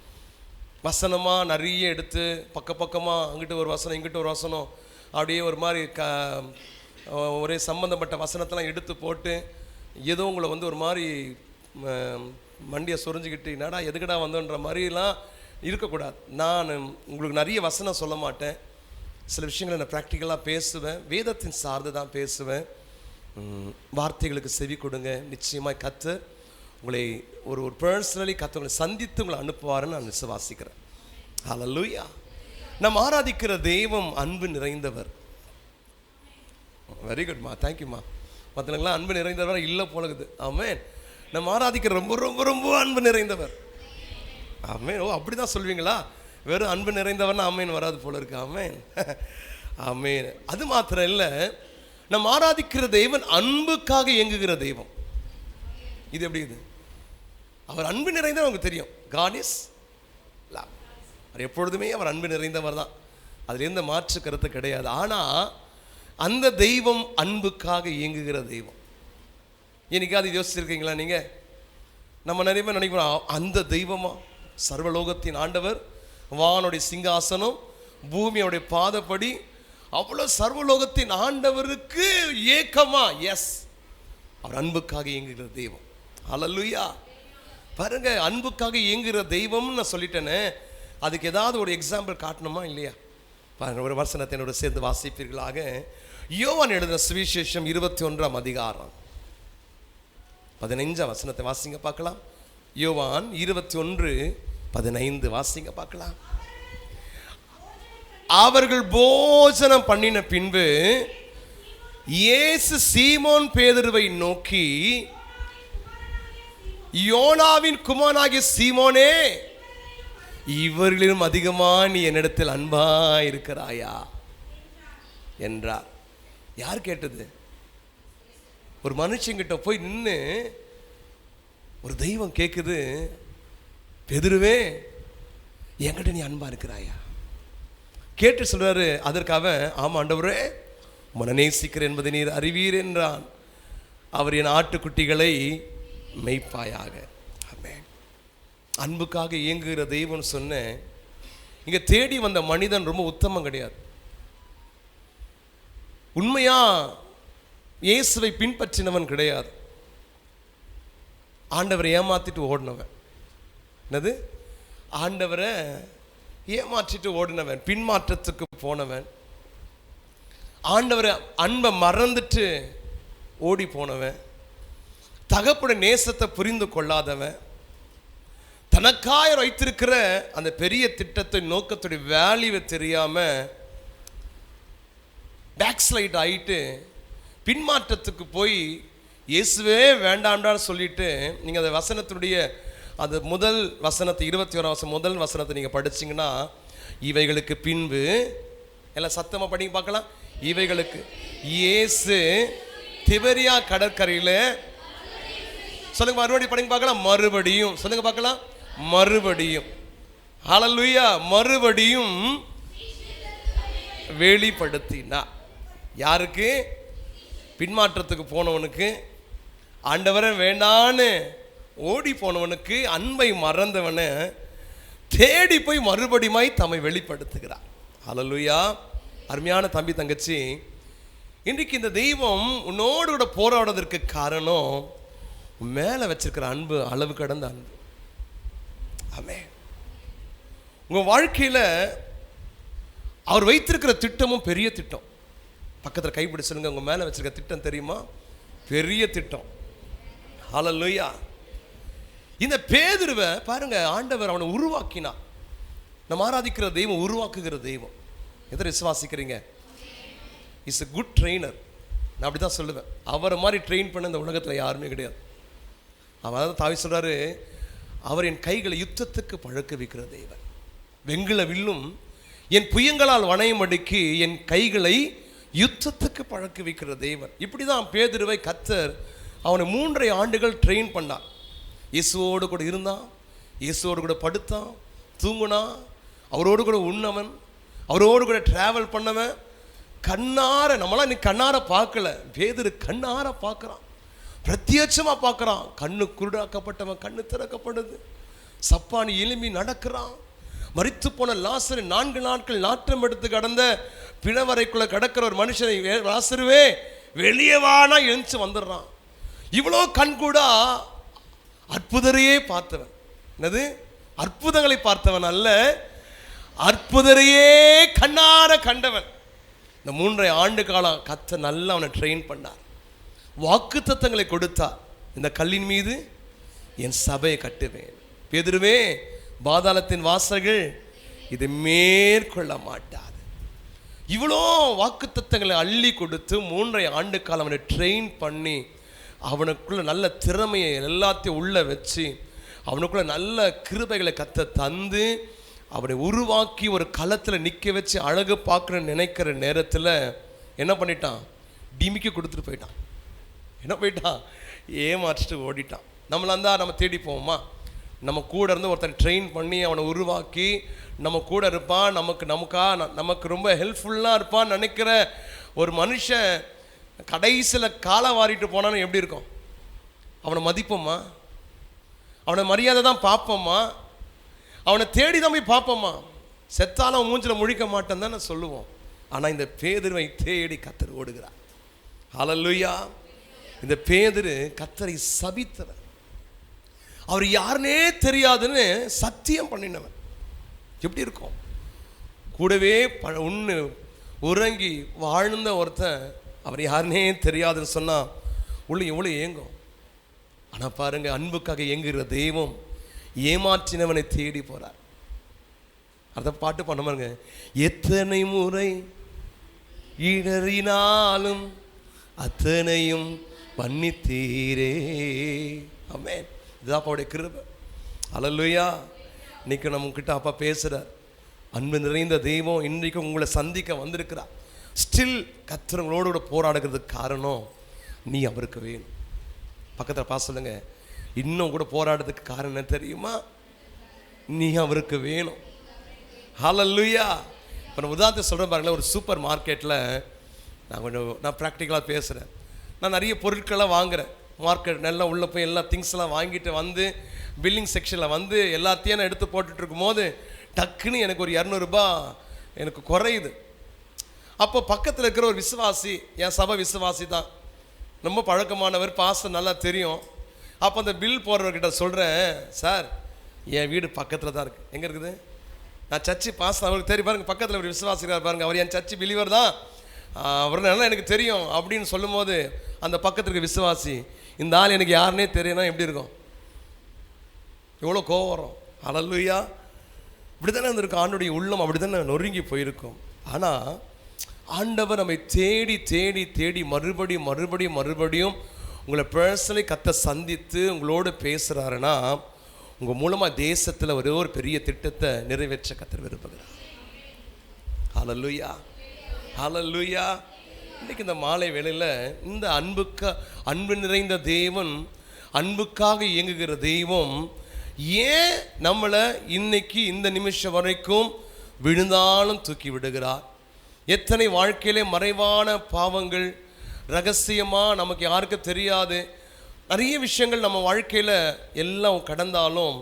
Speaker 1: வசனமாக நிறைய எடுத்து பக்கமாக அங்கிட்டு ஒரு வசனம் இங்கிட்டு ஒரு வசனம் அப்படியே ஒரு மாதிரி ஒரே சம்பந்தப்பட்ட வசனத்தெல்லாம் எடுத்து போட்டு ஏதோ உங்களை ஒரு மாதிரி மண்டியை சொரிஞ்சுக்கிட்டு என்னடா எதுக்கடா வந்தோன்ற மாதிரிலாம் இருக்கக்கூடாது. நான் உங்களுக்கு நிறைய வசனம் சொல்ல மாட்டேன். சில விஷயங்களை நான் ப்ராக்டிக்கலாக பேசுவேன், வேதத்தின் சார்ந்து தான் பேசுவேன். வார்த்தைகளுக்கு செவி கொடுங்க. நிச்சயமாக கர்த்தர் உங்களை ஒரு பர்சனலி கர்த்தர் உங்களை சந்தித்து உங்களை அனுப்புவாருன்னு நான் விசுவாசிக்கிறேன். ஹல்லேலூயா. நாம் ஆராதிக்கிற தெய்வம் அன்பு நிறைந்தவர். வெரி குட்மா, தேங்க்யூம்மா. மற்றவங்களாம் அன்பு நிறைந்தவர் இல்லை போலகுது. ஆமேன். நம்ம ஆராதிக்கிற ரொம்ப ரொம்ப ரொம்ப அன்பு நிறைந்தவர். ஆமேன். ஓ, அப்படி தான் சொல்வீங்களா? வெறும் அன்பு நிறைந்தவர்னா ஆமேன் வராது போல இருக்கு. ஆமேன், ஆமேன். அது மாத்திரம் இல்லை, நம்ம ஆராதிக்கிற தெய்வன் அன்புக்காக இயங்குகிற தெய்வம். இது எப்படி? இது அவர் அன்பு நிறைந்தவர். உங்களுக்கு தெரியும், காட் இஸ் லவ். எப்பொழுதுமே அவர் அன்பு நிறைந்தவர் தான், அதில் எந்த மாற்று கருத்து கிடையாது. ஆனால் அந்த தெய்வம் அன்புக்காக இயங்குகிற தெய்வம். என்னைக்காவது யோசிச்சிருக்கீங்களா நீங்கள்? நம்ம நிறைய பேர் நினைக்கிறோம், அந்த தெய்வமா சர்வலோகத்தின் ஆண்டவர், வானுடைய சிங்காசனம், பூமியோடைய பாதப்படி, அவ்வளோ சர்வலோகத்தின் ஆண்டவருக்கு ஏக்கமா? எஸ், அவர் அன்புக்காக இயங்குகிற தெய்வம். ஹல்லேலூயா. பாருங்க, அன்புக்காக இயங்குகிற தெய்வம்னு நான் சொல்லிட்டேனே, அதுக்கு ஏதாவது ஒரு எக்ஸாம்பிள் காட்டணுமா இல்லையா? பாருங்க, ஒரு வசனத்தை என்னோட சேர்ந்து வாசிப்பீர்களாக. யோவான் எழுதின சுவிசேஷம் 21ஆம் அதிகாரம் 15ஆம் வசனத்தை வாசிங்க பார்க்கலாம். யோவான் 21:15 வாசிங்க பார்க்கலாம். அவர்கள் போஜனம் பண்ணின பின்பு இயேசு சீமோன் பேதுருவை நோக்கி, யோனாவின் குமாரனாகிய சீமோனே, இவர்களிலும் அதிகமா நீ என்னிடத்தில் அன்பா இருக்கிறாயா என்றார். யார் கேட்டது? ஒரு மனுஷங்கிட்ட போய் நின்று ஒரு தெய்வம் கேட்குது, பேதுருவே, என்கிட்ட நீ அன்பா இருக்கிறாயா? கேட்டு சொல்றாரு. அதற்கு அவன், ஆமா ஆண்டவரே, உம்மை நேசிக்கிறேன் என்பதை நீர் அறிவீர் என்றான். அவர் என் ஆட்டுக்குட்டிகளை மெய்ப்பாயாக. அன்புக்காக இயங்குகிற தெய்வம் சொன்னேன். இங்கே தேடி வந்த மனிதன் ரொம்ப உத்தமம் கிடையாது. உண்மையா இயேசுவை பின்பற்றினவன் கிடையாது. ஆண்டவரை ஏமாத்திட்டு ஓடினவன். என்னது? ஆண்டவரை ஏமாற்றிட்டு ஓடினவன், பின்மாற்றத்துக்கு போனவன், ஆண்டவரை அன்பை மறந்துட்டு ஓடி போனவன், தகப்பனுடைய நேசத்தை புரிந்து கொள்ளாதவன், தனக்காக வைத்திருக்கிற அந்த பெரிய திட்டத்தை, நோக்கத்துடைய வேல்யூவை தெரியாம பேக்ஸ்லைட் ஆகிட்டு பின்மாற்றத்துக்கு போய் இயேசுவே வேண்டாண்டான்னு சொல்லிட்டு, நீங்கள் அந்த வசனத்துடைய அந்த முதல் வசனத்தை 21 முதல் வசனத்தை நீங்கள் படிச்சிங்கன்னா, இவைகளுக்கு பின்பு, எல்லாம் சத்தமாக படிங்க பார்க்கலாம். இவைகளுக்கு இயேசு திபரியா கடற்கரையில், சொல்லுங்க மறுபடியும் படிங்க பார்க்கலாம். மறுபடியும் சொல்லுங்க பார்க்கலாம். மறுபடியும், ஹல்லேலூயா, மறுபடியும் வெளிப்படுத்தினா. யாருக்கு? பின்மாற்றத்துக்கு போனவனுக்கு, ஆண்டவரை வேண்டான்னு ஓடி போனவனுக்கு, அன்பை மறந்தவனை தேடி போய் மறுபடியுமாய் தம்மை வெளிப்படுத்துகிறார். ஹல்லேலூயா. அருமையான தம்பி தங்கச்சி, இன்றைக்கு இந்த தெய்வம் உன்னோடு கூட போராடுவதற்கு காரணம் மேலே வச்சிருக்கிற அன்பு, அளவு கடந்த அன்பு. ஆமென். உங்கள் வாழ்க்கையில் அவர் வைத்திருக்கிற திட்டமும் பெரிய திட்டம். பக்கத்தில் கைப்பிடி சொல்லுங்க, உங்கள் மேலே வச்சிருக்க திட்டம் தெரியுமா? பெரிய திட்டம். ஹல்லேலூயா. இந்த பேதுருவை பாருங்க, ஆண்டவர் அவனை உருவாக்கினார். நம்ம ஆராதிக்கிற தெய்வம் உருவாக்குகிற தெய்வம். எதை விசுவாசிக்கிறீங்க? Is a good trainer. நான் அப்படி தான் சொல்லுவேன். அவரை மாதிரி ட்ரெயின் பண்ண இந்த உலகத்தில் யாருமே கிடையாது. அவர் தான் தாவி சொல்கிறாரு, அவர் என் கைகளை யுத்தத்துக்கு பழக்க வைக்கிற தெய்வன், வெண்கல வில்லும் என் புயங்களால் வணையும்படிக்கு என் கைகளை யுத்தத்துக்கு பழக்க வைக்கிற தெய்வன். இப்படி தான் பேதுருவை கர்த்தர் அவனை 3.5 ஆண்டுகள் ட்ரெயின் பண்ணார். இயேசுவோடு கூட இருந்தான், இயேசுவோடு கூட படுத்தான், தூங்குனான், அவரோடு கூட உண்ணவன், அவரோடு கூட டிராவல் பண்ணவன் கண்ணார, நம்மளாம் இன்னைக்கு கண்ணார பார்க்கல, பேதுரு கண்ணார பார்க்குறான், பிரத்யட்சமாக பார்க்குறான். கண்ணு குருடாக்கப்பட்டவன் கண்ணு திறக்கப்படுது, சப்பானி எலும்பி நடக்கிறான். மரித்து போன லாசரு 4 நாட்கள் நாற்றம் எடுத்து கடந்த பிணவரைக்குள்ள கடக்கிற ஒரு மனுஷனை, லாசருவே வெளியே வானா எழுந்து வந்துடுறான். இவ்வளோ கண்கூடா அற்புதரையே பார்த்தவன். என்னது? அற்புதங்களை பார்த்தவன் அல்ல, அற்புதரையே கண்ணார கண்டவன். இந்த 3.5 ஆண்டு காலம் கர்த்தர் நல்லா அவனை ட்ரெயின் பண்ணார், வாக்கு தத்தங்களை கொடுத்தார். இந்த கல்லின் மீது என் சபையை கட்டுவேன், பேதுருவே பாதாளத்தின் வாசல்கள் இது மேற்கொள்ள மாட்டாது. இவ்வளோ வாக்கு தத்தங்களை அள்ளி கொடுத்து 3.5 ஆண்டு காலம் அவனை ட்ரெயின் பண்ணி, அவனுக்குள்ள நல்ல திறமையை எல்லாத்தையும் உள்ள வச்சு, அவனுக்குள்ள நல்ல கிருபைகளை கத்த தந்து, அவனை உருவாக்கி ஒரு களத்தில் நிற்க வச்சு அழகு பார்க்குறேன்னு நினைக்கிற நேரத்தில் என்ன பண்ணிட்டான்? டிமிக்கி கொடுத்துட்டு போயிட்டான். என்ன போயிட்டான்? ஏமாற்றிட்டு ஓடிட்டான். நம்மளாம் தான் நம்ம தேடி போவோமா? நம்ம கூட இருந்து ஒருத்தன் ட்ரெயின் பண்ணி அவனை உருவாக்கி நம்ம கூட இருப்பான், நமக்கு ரொம்ப ஹெல்ப்ஃபுல்லாக இருப்பான்னு நினைக்கிற ஒரு மனுஷன் கடைசியில் காலை வாரிட்டு போனான்னு எப்படி இருக்கும்? அவனை மதிப்போமா? அவனை மரியாதை தான் பார்ப்போமா? அவனை தேடி தான் போய் பார்ப்போமா? செத்தாலும் அவன் மூஞ்சில் முழிக்க மாட்டேன்னு தான் நான் சொல்லுவோம். ஆனால் இந்த பேதுருவை தேடி கர்த்தர் ஓடுகிறார். ஹல்லேலூயா! இந்த பேதுரு கர்த்தரை சபித்தவன், அவர் யாருன்னே தெரியாதுன்னு சத்தியம் பண்ணினவன். எப்படி இருக்கும்? கூடவே உண்ணு உறங்கி வாழ்ந்த ஒருத்தன் அவர் யாருன்னே தெரியாதுன்னு சொன்னால் உள்ள எவ்வளோ ஏங்கும். ஆனால் பாருங்க, அன்புக்காக ஏங்குகிற தெய்வம் ஏமாற்றினவனை தேடி போறார். அதை பாட்டு பண்ண பாருங்க, எத்தனை முறை இடறினாலும் அத்தனையும் மன்னித்தீரே. ஆமென். இதுதான் அப்பாவுடைய கிருபை. ஹல்லேலூயா! இன்னைக்கு நம்ம கிட்ட அப்பா பேசுகிறார். அன்பு நிறைந்த தெய்வம் இன்றைக்கு உங்களை சந்திக்க வந்திருக்கிறார். ஸ்டில் கர்த்தர் உங்களோடு கூட போராடுகிறதுக்கு காரணம் நீ அவருக்கு வேணும். பக்கத்தில் பார்த்து சொல்லுங்க, இன்னும் கூட போராடுறதுக்கு காரணம் என்ன தெரியுமா? நீ அவருக்கு வேணும். ஹல்லேலூயா! இப்போ நான் உதாரணத்தை சொல்கிறேன் பாருங்களேன். ஒரு சூப்பர் மார்க்கெட்டில் நான் ப்ராக்டிக்கலாக பேசுகிறேன். நான் நிறைய பொருட்கள்லாம் வாங்குகிறேன். மார்க்கெட் நல்லா உள்ளே போய் எல்லா திங்ஸ்லாம் வாங்கிட்டு வந்து பில்லிங் செக்ஷனில் வந்து எல்லாத்தையும் நான் எடுத்து போட்டுட்ருக்கும் போது டக்குன்னு எனக்கு ஒரு 200 ரூபாய் எனக்கு குறையுது. அப்போ பக்கத்தில் இருக்கிற ஒரு விசுவாசி, என் சபை விசுவாசி தான், ரொம்ப பழக்கமானவர், பாஸ்டர் நல்லா தெரியும். அப்போ அந்த பில் போடுறவர்கிட்ட சொல்கிறேன், சார் என் வீடு பக்கத்தில் தான் இருக்குது. எங்கே இருக்குது? நான் சர்ச்சு பாஸ்டர், அவருக்கு தெரியும் பாருங்கள், பக்கத்தில் ஒரு விசுவாசிக்கிறார் பாருங்கள், அவர் என் சர்ச்சு பிலீவர் தான், அவர் நல்லா எனக்கு தெரியும் அப்படின்னு சொல்லும்போது அந்த பக்கத்தில் இருக்க விசுவாசி, இந்த ஆள் எனக்கு யாருன்னே தெரியும்னா எப்படி இருக்கும்? எவ்வளோ கோவம் வரும். ஹல்லேலூயா! இப்படி தானே இருந்திருக்கும் ஆண்டுடைய உள்ளம், அப்படி தானே நொறுங்கி போயிருக்கும். ஆனால் ஆண்டவர் நம்மை தேடி தேடி தேடி மறுபடியும் உங்களை பர்சனலி கத்த சந்தித்து உங்களோடு பேசுகிறாருன்னா, உங்கள் மூலமாக தேசத்தில் ஒரே ஒரு பெரிய திட்டத்தை நிறைவேற்ற கத்தர் விரும்புகிறார். ஹல்லேலூயா! ஹல்லேலூயா! இன்றைக்கி இந்த மாலை வேளையில் இந்த அன்பு நிறைந்த தேவன், அன்புக்காக இயங்குகிற தெய்வம் ஏன் நம்மளை இன்னைக்கு இந்த நிமிஷம் வரைக்கும் விழுந்தாலும் தூக்கி விடுகிறார்? எத்தனை வாழ்க்கையிலே மறைவான பாவங்கள் ரகசியமாக நமக்கு யாருக்கும் தெரியாது நிறைய விஷயங்கள் நம்ம வாழ்க்கையில் எல்லாம் கடந்தாலும்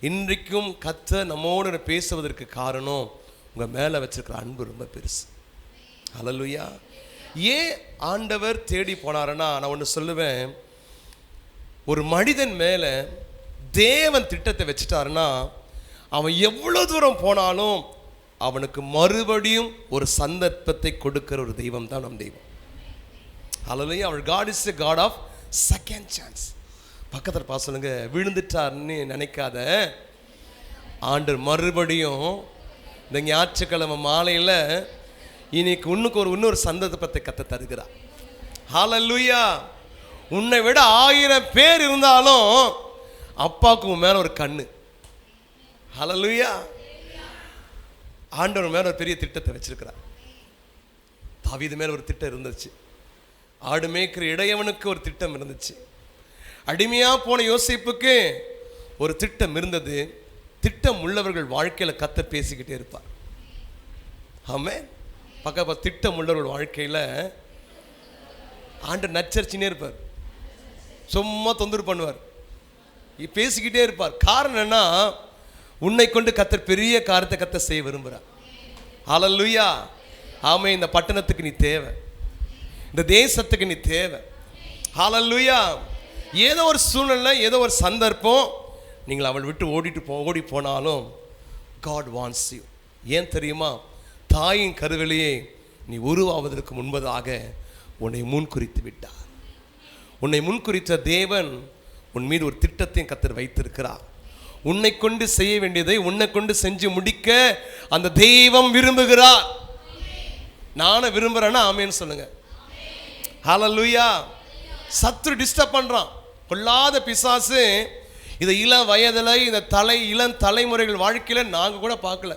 Speaker 1: இன்றைக்கும் கர்த்தர் நம்மோடு பேசுவதற்கு காரணம் உங்கள் மேலே வச்சிருக்கிற அன்பு ரொம்ப பெருசு. ஹல்லேலூயா! ஏன் ஆண்டவர் தேடி போனாருன்னா, நான் ஒன்று சொல்லுவேன், ஒரு மனிதன் மேலே தேவன் திட்டத்தை வச்சுட்டாருன்னா அவன் எவ்வளோ தூரம் போனாலும் அவனுக்கு மறுபடியும் ஒரு சந்தர்ப்பத்தை கொடுக்கிற ஒரு தெய்வம் தான் நம் தெய்வம். ஹல்லேலூயா! அவர் God is a God of second chance. பக்கத்தில் பார்த்து சொல்லுங்க, விழுந்துட்டார்னு நினைக்காத, ஆண்டவர் மறுபடியும் இந்த ஞாயிற்றுக்கிழமை மாலையில் இன்னைக்கு இன்னொரு சந்தர்ப்பத்தை கத்த தருகிறார். ஹல்லேலூயா! உன்னை விட 1000 பேர் இருந்தாலும் அப்பாவுக்கு உன் மேலே ஒரு கண்ணு. ஹல்லேலூயா! ஆண்டவர் மேலே ஒரு பெரிய திட்டத்தை வச்சிருக்கிறார். தாவீது மேலே ஒரு திட்டம் இருந்துச்சு, ஆடு மேய்க்கிற இடையவனுக்கு ஒரு திட்டம் இருந்துச்சு, அடிமையாக போன யோசேப்புக்கு ஒரு திட்டம் இருந்தது. திட்டம் உள்ளவர்கள் வாழ்க்கையில் கர்த்தர் பேசிக்கிட்டே இருப்பார். ஆமென். பக்க திட்டம் உள்ளவர்கள் வாழ்க்கையில் ஆண்டவர் நச்சரிச்சுனே இருப்பார், சும்மா தொந்தரவு பண்ணுவார், பேசிக்கிட்டே இருப்பார். காரணம் என்ன? உன்னை கொண்டு கர்த்தர் பெரிய காரியத்தை கர்த்தர் செய்ய விரும்புகிறார். ஹல்லேலூயா. ஆமென். இந்த பட்டணத்துக்கு நீ தேவை, இந்த தேசத்துக்கு நீ தேவை. ஹல்லேலூயா. ஏதோ ஒரு சூழ்நிலை, ஏதோ ஒரு சந்தர்ப்பம், நீங்கள் அவள் விட்டு ஓடி போனாலும் God wants you. ஏன் தெரியுமா? தாயின் கருவிலேயே நீ உருவாவதற்கு முன்பதாக உன்னை முன்குறித்து விட்டார். உன்னை முன்குறித்த தேவன் உன் மீது ஒரு திட்டத்தையும் கர்த்தர் வைத்திருக்கிறார். உன்னை கொண்டு செய்ய வேண்டியதை உன்னை கொண்டு செஞ்சு முடிக்க அந்த தெய்வம் விரும்புகிறார். நானும் விரும்புகிறேன்னா ஆமேன்னு சொல்லுங்க. ஹல்லேலூயா. சத்துரு டிஸ்டர்ப் பண்ணுறான், கொள்ளாத பிசாசு. இதை இளம் வயதில் இந்த இளம் தலைமுறைகள் வாழ்க்கையில் நாங்கள் கூட பார்க்கல.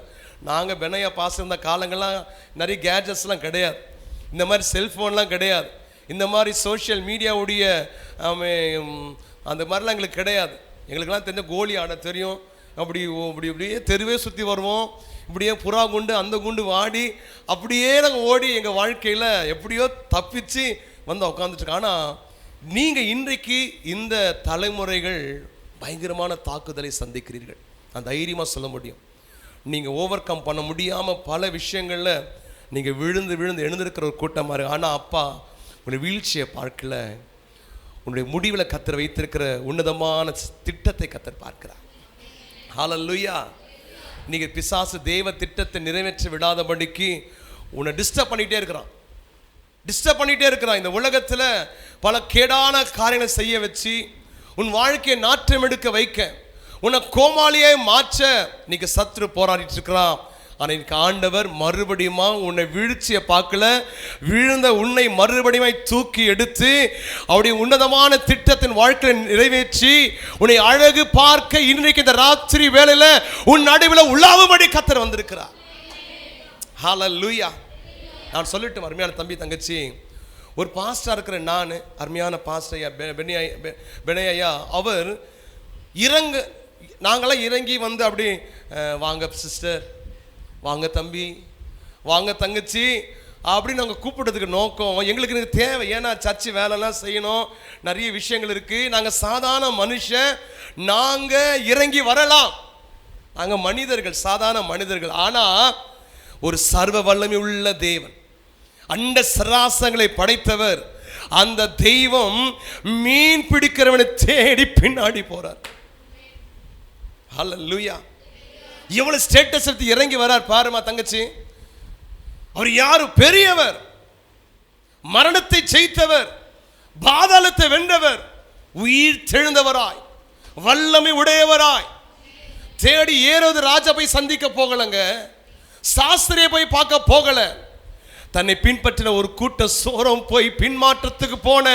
Speaker 1: நாங்கள் பெனையா பாஸ் இருந்த காலங்கள்லாம் நிறைய கேட்ஜெட்ஸ்லாம் கிடையாது, இந்த மாதிரி செல்ஃபோன்லாம் கிடையாது, இந்த மாதிரி சோஷியல் மீடியாவுடைய அந்த மாதிரிலாம் எங்களுக்கு கிடையாது. எங்களுக்கெல்லாம் தெரிஞ்ச கோலி ஆட தெரியும். அப்படியே தெருவே சுற்றி வருவோம், இப்படியே புறா குண்டு அந்த குண்டு வாடி அப்படியே நாங்கள் ஓடி எங்கள் வாழ்க்கையில் எப்படியோ தப்பிச்சு வந்து உட்காந்துட்டு. ஆனால் நீங்கள் இன்றைக்கு இந்த தலைமுறைகள் பயங்கரமான தாக்குதலை சந்திக்கிறீர்கள். நான் தைரியமாக சொல்ல முடியும். நீங்கள் ஓவர் கம் பண்ண முடியாமல் பல விஷயங்களில் நீங்கள் விழுந்து எழுந்திருக்கிற ஒரு கூட்டமாக இருக்கு. ஆனால் அப்பா உன்னுடைய வீழ்ச்சியை பார்க்கல, உன்னுடைய முடிவில் கர்த்தர் வைத்திருக்கிற உன்னதமான திட்டத்தை கர்த்தர் பார்க்கிறார். ஹல்லேலூயா. நீங்கள் பிசாசு தேவ திட்டத்தை நிறைவேற்ற விடாதபடிக்கு உன்னை டிஸ்டர்ப் பண்ணிகிட்டே இருக்கிறான். இந்த உலகத்தில் பல கேடான காரியங்களை செய்ய வச்சு உன் வாழ்க்கையை நாற்றம் எடுக்க வைக்க, உன்னை கோமாளியை மாற்ற நீங்க சத்துரு போராடிட்டு இருக்கிறான். ஆனால் இன்னைக்கு ஆண்டவர் மறுபடியும் உன்னை வீழ்ச்சியை பார்க்கல, விழுந்த உன்னை மறுபடியும் தூக்கி எடுத்து அவருடைய உன்னதமான திட்டத்தின் வாழ்க்கையை நிறைவேற்றி உன்னை அழகு பார்க்க இன்றைக்கு இந்த ராத்திரி வேளையில உன் நடுவில் உலாவும்படி கர்த்தர் வந்திருக்கிறார். ஹல்லேலூயா. நான் சொல்லட்டும் அருமையான தம்பி தங்கச்சி, ஒரு பாஸ்டர் இருக்கிற நான், அருமையான பாஸ்டர் பெனையா, அவர் நாங்களாம் இறங்கி வந்து அப்படி வாங்க சிஸ்டர், வாங்க தம்பி, வாங்க தங்கச்சி அப்படின்னு நாங்கள் கூப்பிடுறதுக்கு நோக்கம் எங்களுக்கு தேவை. ஏன்னா சர்ச்சு வேலைலாம் செய்யணும், நிறைய விஷயங்கள் இருக்குது. நாங்கள் சாதாரண மனுஷன், நாங்கள் இறங்கி வரலாம். நாங்கள் மனிதர்கள், சாதாரண மனிதர்கள். ஆனால் ஒரு சர்வ வல்லமை உள்ள தேவன், அண்ட சராசங்களை படைத்தவர், அந்த தெய்வம் மீன் பிடிக்கிறவனை தேடி பின்னாடி போறார். ஹல்லேலூயா. எவ்வளவு ஸ்டேட்டஸ் எடுத்து இறங்கி வரார் பாருமா தங்கச்சி. அவர் யாரு? பெரியவர், மரணத்தை ஜெயித்தவர், பாதாளத்தை வென்றவர், உயிர் தெழுந்தவராய், வல்லமை உடையவராய். தேடி ஏரோது ராஜா போய் சந்திக்க போகலங்க, சாஸ்திரியை போய் பார்க்க போகல, தன்னை பின்பற்றின ஒரு கூட்ட சோரம் போய் பின்மாற்றத்துக்கு போன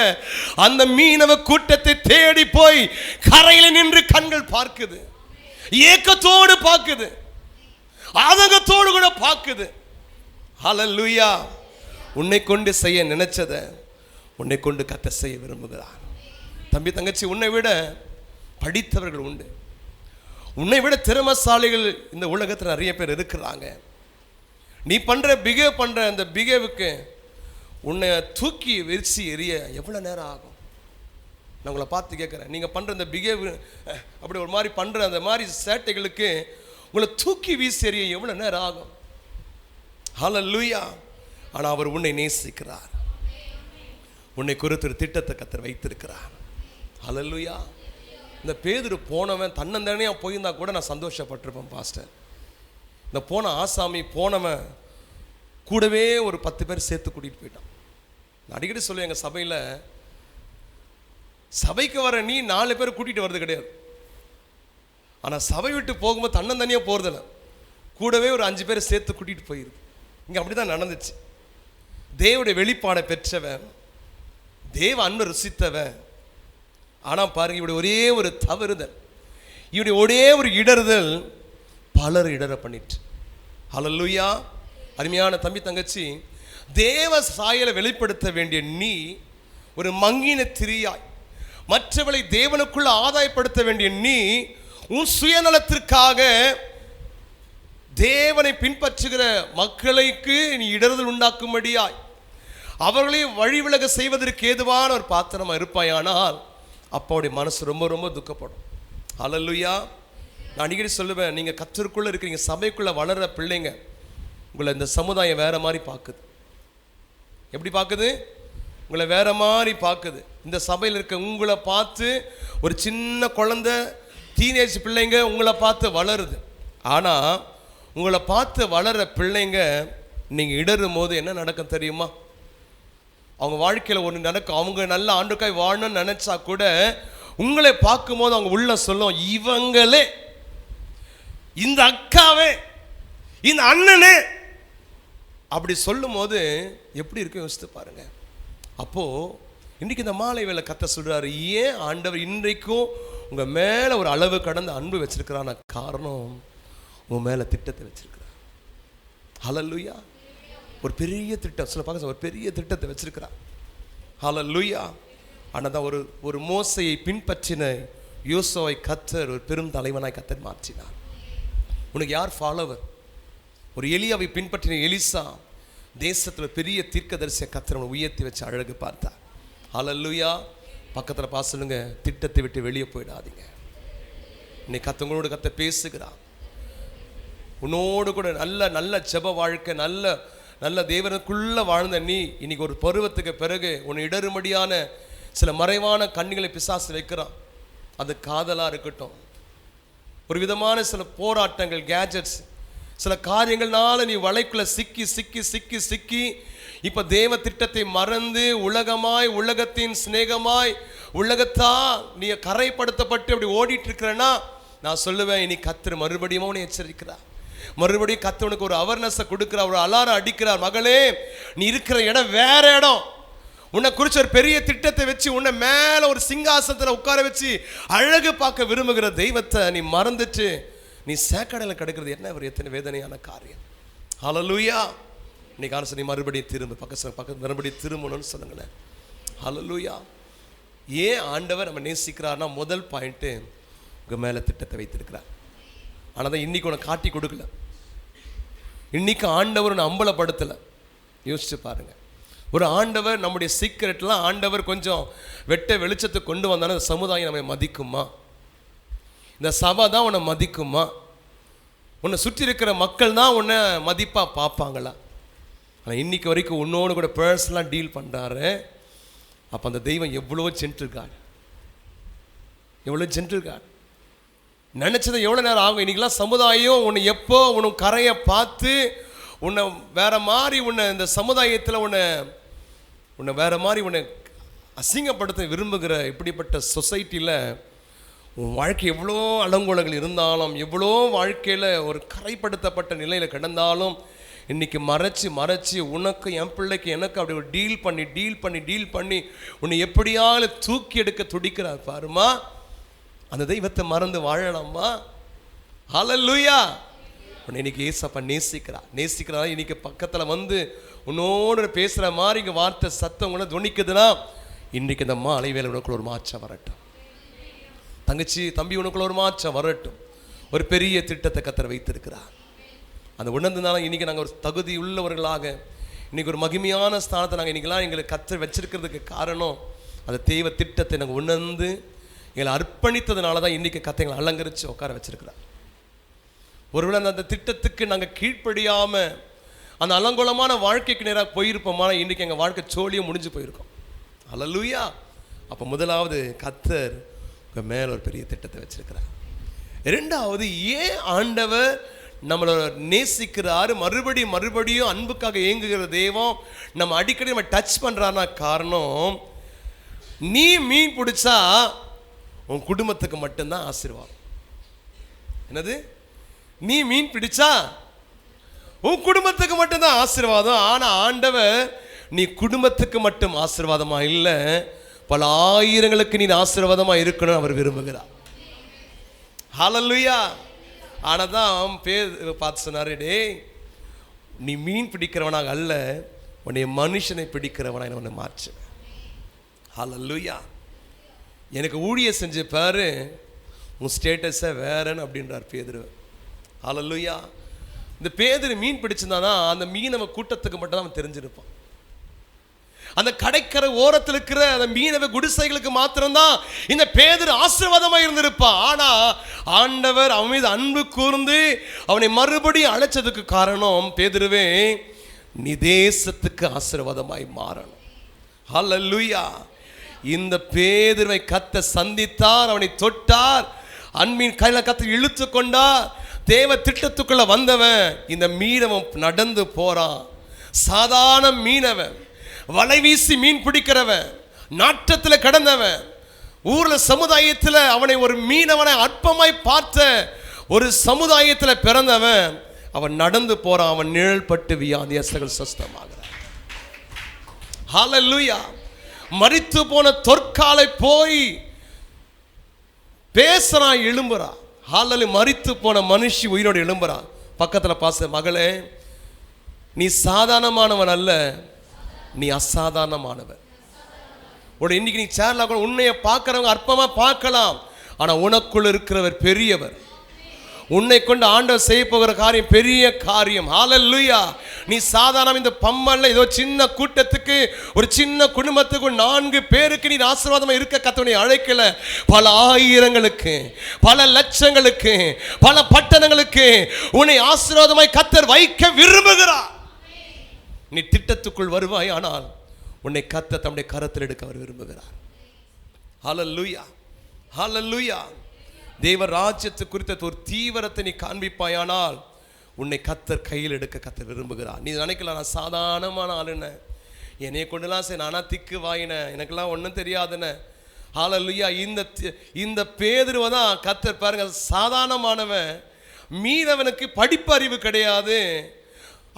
Speaker 1: அந்த மீனவ கூட்டத்தை தேடி போய் கரையில் நின்று கண்கள் பார்க்குது, ஏக்கத்தோடு பார்க்குது, ஆதங்கத்தோடு கூட பார்க்குது. ஹல்லேலூயா. உன்னை கொண்டு செய்ய நினைச்சதை உன்னை கொண்டு கர்த்தர் செய்ய விரும்புகிறார். தம்பி தங்கச்சி, உன்னை விட படித்தவர்கள் உண்டு, உன்னை விட திறமசாலிகள் இந்த உலகத்தில் நிறைய பேர் இருக்கிறாங்க. நீ பிஹேவ் பண்ற அந்த பிஹேவுக்கு உன்னை தூக்கி விரிச்சி எறிய எவ்வளோ நேரம் ஆகும்? நான் உங்களை பார்த்து கேட்குறேன், நீங்கள் பண்ணுற அந்த பிஹேவ், அப்படி ஒரு மாதிரி பண்ணுற அந்த மாதிரி சேட்டைகளுக்கு உங்களை தூக்கி வீசி எறிய எவ்வளோ நேரம் ஆகும்? ஹல்லேலூயா. ஆனால் அவர் உன்னை நேசிக்கிறார், உன்னை குறித்து ஒரு திட்டத்தை கர்த்தர் வைத்திருக்கிறார். ஹல்லேலூயா. இந்த பேதுரு போனவன் தன்னந்தனியாக போயிருந்தா கூட நான் சந்தோஷப்பட்டிருப்பேன் பாஸ்டர். இந்த போன ஆசாமி போனவன் கூடவே ஒரு 10 பேர் சேர்த்து கூட்டிகிட்டு போயிட்டான். நான் அடிக்கடி சொல்லுவேன், எங்கள் சபையில் சபைக்கு வர நீ 4 பேர் கூட்டிகிட்டு வர்றது கிடையாது, ஆனால் சபை விட்டு போகும்போது தன்னந்தனியாக போகிறதில்ல, கூடவே ஒரு 5 பேரை சேர்த்து கூட்டிகிட்டு போயிடுது. இங்கே அப்படி தான் நடந்துச்சு. தேவனுடைய வெளிப்பாடை பெற்றவன், தேவ அன்பை ருசித்தவன். ஆனால் பாருங்க, இவருடைய ஒரே ஒரு தவறுதல், இவருடைய ஒரே ஒரு இடறுதல் பலர் இடற பண்ணிட்டு. ஹல்லேலூயா. அருமையான தம்பி தங்கச்சி, தேவ சாயலை வெளிப்படுத்த வேண்டிய நீ ஒரு மங்கின திரியாய், மற்றவளை தேவனுக்குள்ள ஆதாயப்படுத்த வேண்டிய நீ உன் சுயநலத்திற்காக தேவனை பின்பற்றுகிற மக்களுக்கு நீ இடறுதல் உண்டாக்கும்படியாய் அவர்களையும் வழிவிலக செய்வதற்கு ஏதுவான ஒரு பாத்திரமா இருப்பாயானால் அப்பாவுடைய மனசு ரொம்ப ரொம்ப துக்கப்படும். ஹல்லேலூயா. நான் அடிக்கடி சொல்லுவேன், நீங்கள் கர்த்தருக்குள்ளே இருக்கிறீங்க, சபைக்குள்ளே வளர்கிற பிள்ளைங்க, உங்களை இந்த சமுதாயம் வேறு மாதிரி பார்க்குது. எப்படி பார்க்குது? உங்களை வேறு மாதிரி பார்க்குது. இந்த சபையில் இருக்க உங்களை பார்த்து ஒரு சின்ன குழந்தை, டீனேஜ் பிள்ளைங்க உங்களை பார்த்து வளருது. ஆனால் உங்களை பார்த்து வளர்கிற பிள்ளைங்க நீங்கள் இடரும் போது என்ன நடக்கும் தெரியுமா? அவங்க வாழ்க்கையில் ஒன்று நடக்கும். அவங்க நல்ல ஆண்டுக்காய் வாழணும்னு நினச்சா கூட உங்களை பார்க்கும்போது அவங்க உள்ள சொல்லும், இவங்களே, இந்த அக்காவே, இந்த அண்ணனே, அப்படி சொல்லும் போது எப்படி இருக்கும் யோசித்து பாருங்க. அப்போது இன்றைக்கி இந்த மாலை வேளை கர்த்தர் சொல்கிறாரு, ஏன் ஆண்டவர் இன்றைக்கும் உங்கள் மேலே ஒரு அளவு கடந்த அன்பு வச்சிருக்கிறான காரணம், உங்கள் மேலே திட்டத்தை வச்சிருக்கிறார். ஹல்லேலூயா. ஒரு பெரிய திட்டம், சில பார்க்க ஒரு பெரிய திட்டத்தை வச்சிருக்கிறார். ஹல்லேலூயா. ஆனால் தான் ஒரு மோசையை பின்பற்றின யோசுவாவை கர்த்தர் ஒரு பெரும் தலைவனாய் கர்த்தர் மாற்றினார். உனக்கு யார் ஃபாலோவர்? ஒரு எலியாவை பின்பற்றின எலிசா தேசத்தில் பெரிய தீர்க்கதரிசியை கர்த்தர் உயர்த்தி வச்சு அழகு பார்த்தார். ஹல்லேலூயா. பக்கத்தில் பார்த்து சொல்லுங்க, திட்டத்தை விட்டு வெளியே போயிடாதீங்க. இன்னைக்கு கர்த்தங்களோடு கர்த்தர் பேசுகிறார். உன்னோடு கூட நல்ல நல்ல ஜெப வாழ்க்கை, நல்ல நல்ல தேவனுக்குள்ளே வாழ்ந்த நீ இன்னைக்கு ஒரு பருவத்துக்கு பிறகு உன்னை இடரும்படியான சில மறைவான கண்ணிகளை பிசாசு வைக்கிறான். அது காதலாக இருக்கட்டும், ஒரு விதமான சில போராட்டங்கள், கேஜெட்ஸ், சில காரியங்கள்னால நீ வலைக்குள்ள சிக்கி சிக்கி சிக்கி சிக்கி இப்போ தேவ திட்டத்தை மறந்து உலகமாய், உலகத்தின் சிநேகமாய், உலகத்தா நீ கரைப்படுத்தப்பட்டு அப்படி ஓடிட்டு இருக்கிறன்னா, நான் சொல்லுவேன், இனி கர்த்தர் மறுபடியும் உன்னை எச்சரிக்கிறார். மறுபடியும் கர்த்தர் உனக்கு ஒரு அவேர்னஸை கொடுக்கிறார், ஒரு அலாரம் அடிக்கிறார். மகளே, நீ இருக்கிற இடம் வேற இடம். உன்னை குறித்து ஒரு பெரிய திட்டத்தை வச்சு உன்னை மேலே ஒரு சிங்காசனத்தில் உட்கார வச்சு அழகு பார்க்க விரும்புகிற தெய்வத்தை நீ மறந்துட்டு நீ சேக்கடையில் கிடக்கிறது என்ன ஒரு எத்தனை வேதனையான காரியம். ஹல்லேலூயா. இன்னைக்கு அரசு நீ மறுபடியும் திரும்ப பக்கத்து மறுபடியும் திரும்பணும்னு சொல்லுங்களேன். ஹல்லேலூயா. ஏன் ஆண்டவர் நம்ம நேசிக்கிறார்னா, முதல் பாயிண்ட்டு உங்கள் மேலே திட்டத்தை வைத்திருக்கிறார். ஆனால் தான் இன்றைக்கி உன்னை காட்டி கொடுக்கல. இன்றைக்கி ஆண்டவர் உன்னை அம்பலப்படுத்தலை. யோசிச்சு பாருங்கள். ஒரு ஆண்டவர் நம்முடைய சீக்கிரட்லாம் ஆண்டவர் கொஞ்சம் வெட்ட வெளிச்சத்தை கொண்டு வந்தாலும் இந்த சமுதாயம் நம்மை மதிக்குமா? இந்த சபை தான் உன்னை மதிக்குமா? உன்னை சுற்றி இருக்கிற மக்கள் தான் உன்னை மதிப்பாக பார்ப்பாங்களா? ஆனால் இன்றைக்கி வரைக்கும் உன்னோடு கூட பர்சனலாக டீல் பண்ணுறாரு. அப்போ அந்த தெய்வம் எவ்வளோ ஜென்டில் காட், எவ்வளோ ஜென்டில் காட். நினச்சதை எவ்வளோ நேரம் ஆகும். இன்றைக்கெலாம் சமுதாயம் உன்னை எப்போ உனக்கு கரையை பார்த்து உன்னை வேறு மாதிரி, உன்னை இந்த சமுதாயத்தில் உன்னை வேறு மாதிரி உன்னை அசிங்கப்படுத்த விரும்புகிற இப்படிப்பட்ட சொசைட்டியில் உன் வாழ்க்கை எவ்வளோ அலங்கோலங்கள் இருந்தாலும், எவ்வளோ வாழ்க்கையில் ஒரு கரைப்படுத்தப்பட்ட நிலையில் கிடந்தாலும், இன்றைக்கி மறைச்சி உனக்கு, என் பிள்ளைக்கு, எனக்கு அப்படி ஒரு டீல் பண்ணி உன்னை எப்படியாவது தூக்கி எடுக்க துடிக்கிறார் பாருமா. அந்த தெய்வத்தை மறந்து வாழலாமா? ஹல்லேலூயா. உன்னை இன்னைக்கு ஏசப்பா நேசிக்கிறா. இன்னைக்கு பக்கத்தில் வந்து உன்னோடு பேசுகிற மாதிரி இங்கே வார்த்தை சத்தம் கூட துணிக்குதுன்னா, இன்றைக்கி இந்த மாலை வேலை உனக்குள்ள ஒரு மாற்றம் வரட்டும். தங்கச்சி, தம்பி, உனக்குள்ள ஒரு மாற்றம் வரட்டும். ஒரு பெரிய திட்டத்தை கர்த்தர் வைத்திருக்கிறார். அந்த உணர்ந்ததுனால இன்றைக்கி நாங்கள் ஒரு தகுதி உள்ளவர்களாக, இன்றைக்கி ஒரு மகிமையான ஸ்தானத்தை நாங்கள் இன்றைக்கெல்லாம் எங்களுக்கு கர்த்தர் வச்சிருக்கிறதுக்கு காரணம், அந்த தெய்வ திட்டத்தை நாங்கள் உணர்ந்து எங்களை அர்ப்பணித்ததுனால தான் இன்றைக்கி கர்த்தர் எங்களை அலங்கரித்து உட்கார வச்சிருக்கிறார். ஒருவேளை அந்த திட்டத்துக்கு நாங்கள் கீழ்ப்படியாமல் அந்த அலங்கோலமான வாழ்க்கைக்கு நேராக போயிருப்போமான இன்றைக்கி எங்கள் வாழ்க்கை சோழியும் முடிஞ்சு போயிருக்கோம். ஹல்லேலூயா. அப்போ முதலாவது கர்த்தர் உங்கள் மேலே ஒரு பெரிய திட்டத்தை வச்சிருக்கிறார். இரண்டாவது, ஏன் ஆண்டவர் நம்மளை நேசிக்கிறாரு, மறுபடியும் அன்புக்காக ஏங்குகிற தெய்வம் நம்ம அடிக்கடி நம்ம டச் பண்ணுறான்னா காரணம், நீ மீன் பிடிச்சா உன் குடும்பத்துக்கு மட்டும்தான் ஆசீர்வாதம். என்னது? நீ மீன் பிடிச்சா உன் குடும்பத்துக்கு மட்டும்தான் ஆசீர்வாதம். ஆனால் ஆண்டவர் நீ குடும்பத்துக்கு மட்டும் ஆசீர்வாதமா இல்லை, பல ஆயிரங்களுக்கு நீ ஆசீர்வாதமாக இருக்கணும் அவர் விரும்புகிறார். ஹல்லேலூயா. ஆனால் தான் பார்த்து சொன்னார், டே நீ மீன் பிடிக்கிறவனாக அல்ல, உன்னை மனுஷனை பிடிக்கிறவனாக உன்னை மாற்று. ஹல்லேலூயா. எனக்கு ஊழிய செஞ்ச பாரு, உன் ஸ்டேட்டஸை வேறன்னு அப்படின்றார் பேதுரு. ஹல்லேலூயா. இந்த பேதுரு மீன் பிடிச்சிருந்தாதான் அந்த மீனவ கூட்டத்துக்கு மட்டும் தான் அவன் தெரிஞ்சிருப்பான். அந்த கடைக்கரை ஓரத்தில் இருக்கிற அந்த மீனவ குடிசைகளுக்கு மாத்திரம்தான் இந்த பேதுரு ஆசீர்வாதமாக இருந்திருப்பான். ஆனா ஆண்டவர் அவன் மீது அன்பு கூர்ந்து அவனை மறுபடியும் அழைச்சதுக்கு காரணம், பேதுருவே நீ தேசத்துக்கு ஆசீர்வாதமாய் மாறணும். ஹல்லேலூயா. இந்த பேதுருவை கர்த்தர் சந்தித்தார், அவனை தொட்டார், அன்பின் கையில கர்த்தர் இழுத்து கொண்டார். தேவ திட்டத்துக்குள்ள வந்தவன் இந்த மீனவன் நடந்து போறான். சாதாரண மீனவன், வலை வீசி மீன் பிடிக்கிறவன், நாட்டத்தில் கடந்தவன், ஊர்ல சமுதாயத்தில் அவனை ஒரு மீனவனை அற்பமாய் பார்த்த ஒரு சமுதாயத்தில் பிறந்தவன், அவன் நடந்து போறான். அவன் நிழல் பட்டு வியாதியஸ்தர்கள் சுஸ்தமாகிறான். ஹல்லேலூயா. மரித்து போன தொற்காலை போய் பேசுறான், எழும்புறான். ஹல்லேலூயா. மரித்து போன மனுஷி உயிரோடு எழும்புறான். பக்கத்தில் பாச, மகளே நீ சாதாரணமானவன் அல்ல, நீ அசாதாரணமானவன். இன்னைக்கு நீ சேர்ல உன்னைய பார்க்கிறவங்க அற்பமா பார்க்கலாம், ஆனா உனக்குள்ள இருக்கிறவர் பெரியவர். உன்னை கொண்டு ஆண்டவர் செய்ய போகிற காரியம் பெரிய காரியம். ஹல்லேலூயா. நீ சாதாரண இந்த பம்மல்ல ஏதோ சின்ன கூட்டத்துக்கு, ஒரு சின்ன குடும்பத்துக்கு, 4 பேருக்கு நீ ஆசீர்வாதமா இருக்க கர்த்தர் அழைக்கல. பல ஆயிரங்களுக்கு, பல லட்சங்களுக்கு, பல பட்டணங்களுக்கு உன்னை ஆசீர்வாதமாய் கர்த்தர் வைக்க விரும்புகிறார். நீ திட்டத்துக்குள் வருவாய், ஆனால் உன்னை கர்த்தர் தம்முடைய கரத்தில் எடுக்க அவர் விரும்புகிறார். ஹல்லேலூயா. ஹல்லேலூயா. தேவ ராஜ்யத்தை குறித்த ஒரு தீவிரத்தை நீ காண்பிப்பாயானால் உன்னை கர்த்தர் கையில் எடுக்க கர்த்தர் விரும்புகிறார். நீ நினைக்கலாம், நான் சாதாரணமான ஆளுன, என்னைய கொண்டுலாம் சரி நானா திக்கு வாயின, எனக்கெல்லாம் ஒன்றும் தெரியாதுன்னு. ஹல்லேலூயா. இந்த பேதுருவை தான் கர்த்தர் பாருங்க, சாதாரணமானவன் மீனவனுக்கு படிப்பறிவு கிடையாது.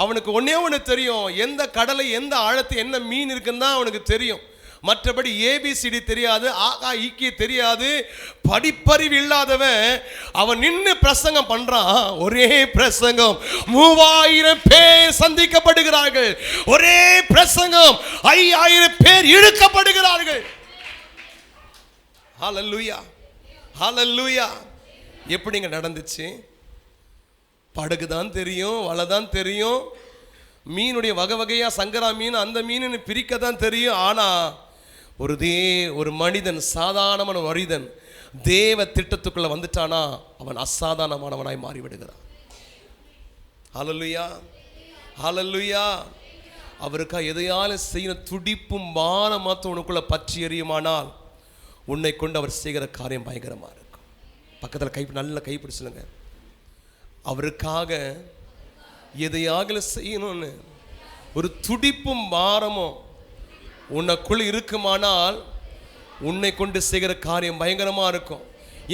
Speaker 1: அவனுக்கு ஒன்னே ஒன்று தெரியும், எந்த கடலை எந்த ஆழத்து என்ன மீன் இருக்குன்னு தான் அவனுக்கு தெரியும். மற்றபடி ஏபிசிடி தெரியாது, ஆகா ஈக்கி தெரியாது. படிப்பறிவு இல்லாதவன் அவன் நின்று பிரசங்கம் பண்றான். ஒரே பிரசங்கம் 3000 பேர் சந்திக்கப்படுகிறார்கள். ஒரே பிரசங்கம் 5000 பேர் இழுக்கப்படுகிறார்கள். ஹல்லேலூயா. ஹல்லேலூயா. எப்படிங்க நடந்துச்சு? படகு தான் தெரியும், வலை தான் தெரியும், மீனுடைய வகை வகையா சங்கரா மீன் அந்த மீன் பிரிக்க தான் தெரியும். ஆனா ஒரு மனிதன், சாதாரணமான மனிதன் தேவ திட்டத்துக்குள்ள வந்துட்டானா அவன் அசாதாரணமானவனாய் மாறிவிடுகிறான். ஹல்லேலூயா. ஹல்லேலூயா. அவருக்காக எதையாலும் செய்ய துடிப்பும் மானமாத்த உனக்குள்ள பற்றி எறியுமானால் உன்னை கொண்டு அவர் செய்கிற காரியம் பயங்கரமா இருக்கும். பக்கத்தில் நல்ல கைப்பிடி சொல்லுங்க, அவருக்காக எதையாக செய்யணும்னு ஒரு துடிப்பும் பாரமும் உனக்குள் இருக்குமானால் உன்னை கொண்டு செய்கிற காரியம் பயங்கரமா இருக்கும்.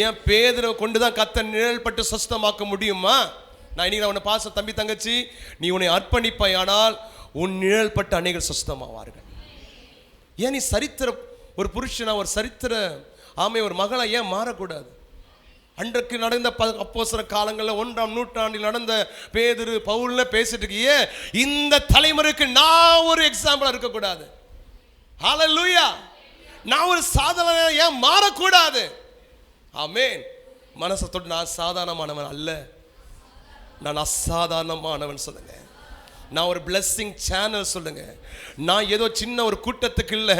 Speaker 1: ஏன் பேதுருவை கொண்டு தான் கர்த்தர் நிழல் பட்டு சுஸ்தமாக்க முடியுமா? நான் இன்னைக்கு உன்னை பாச தம்பி தங்கச்சி, நீ உன்னை அர்ப்பணிப்பாயானால் உன் நிழல் பட்டு அநேகர் சுஸ்தமாவார்கள். ஏன் நீ சரித்திர ஒரு புருஷனா, ஒரு சரித்திர ஆமை, ஒரு மகளா ஏன் மாறக்கூடாது? அன்றைக்கு நடந்த அப்போஸ்தலர் காலங்களில் 1ஆம் நூற்றாண்டில் நடந்த பேதுரு பவுல்ல பேசிட்டு இருக்கியே, இந்த தலைமுறைக்கு நான் ஒரு எக்ஸாம்பிளா இருக்கக்கூடாது? ஹல்லேலூயா. நான் ஒரு சாதாரண ஏன் மாறக்கூடாது? ஆமென். மனசை தொட்டு நான் சாதாரணமானவன் அல்ல, நான் அசாதாரணமானவன் சொல்லுங்க. நான் ஒரு பிளெஸிங் சேனல் சொல்லுங்க. நான் ஏதோ சின்ன ஒரு கூட்டத்துக்கு இல்லை,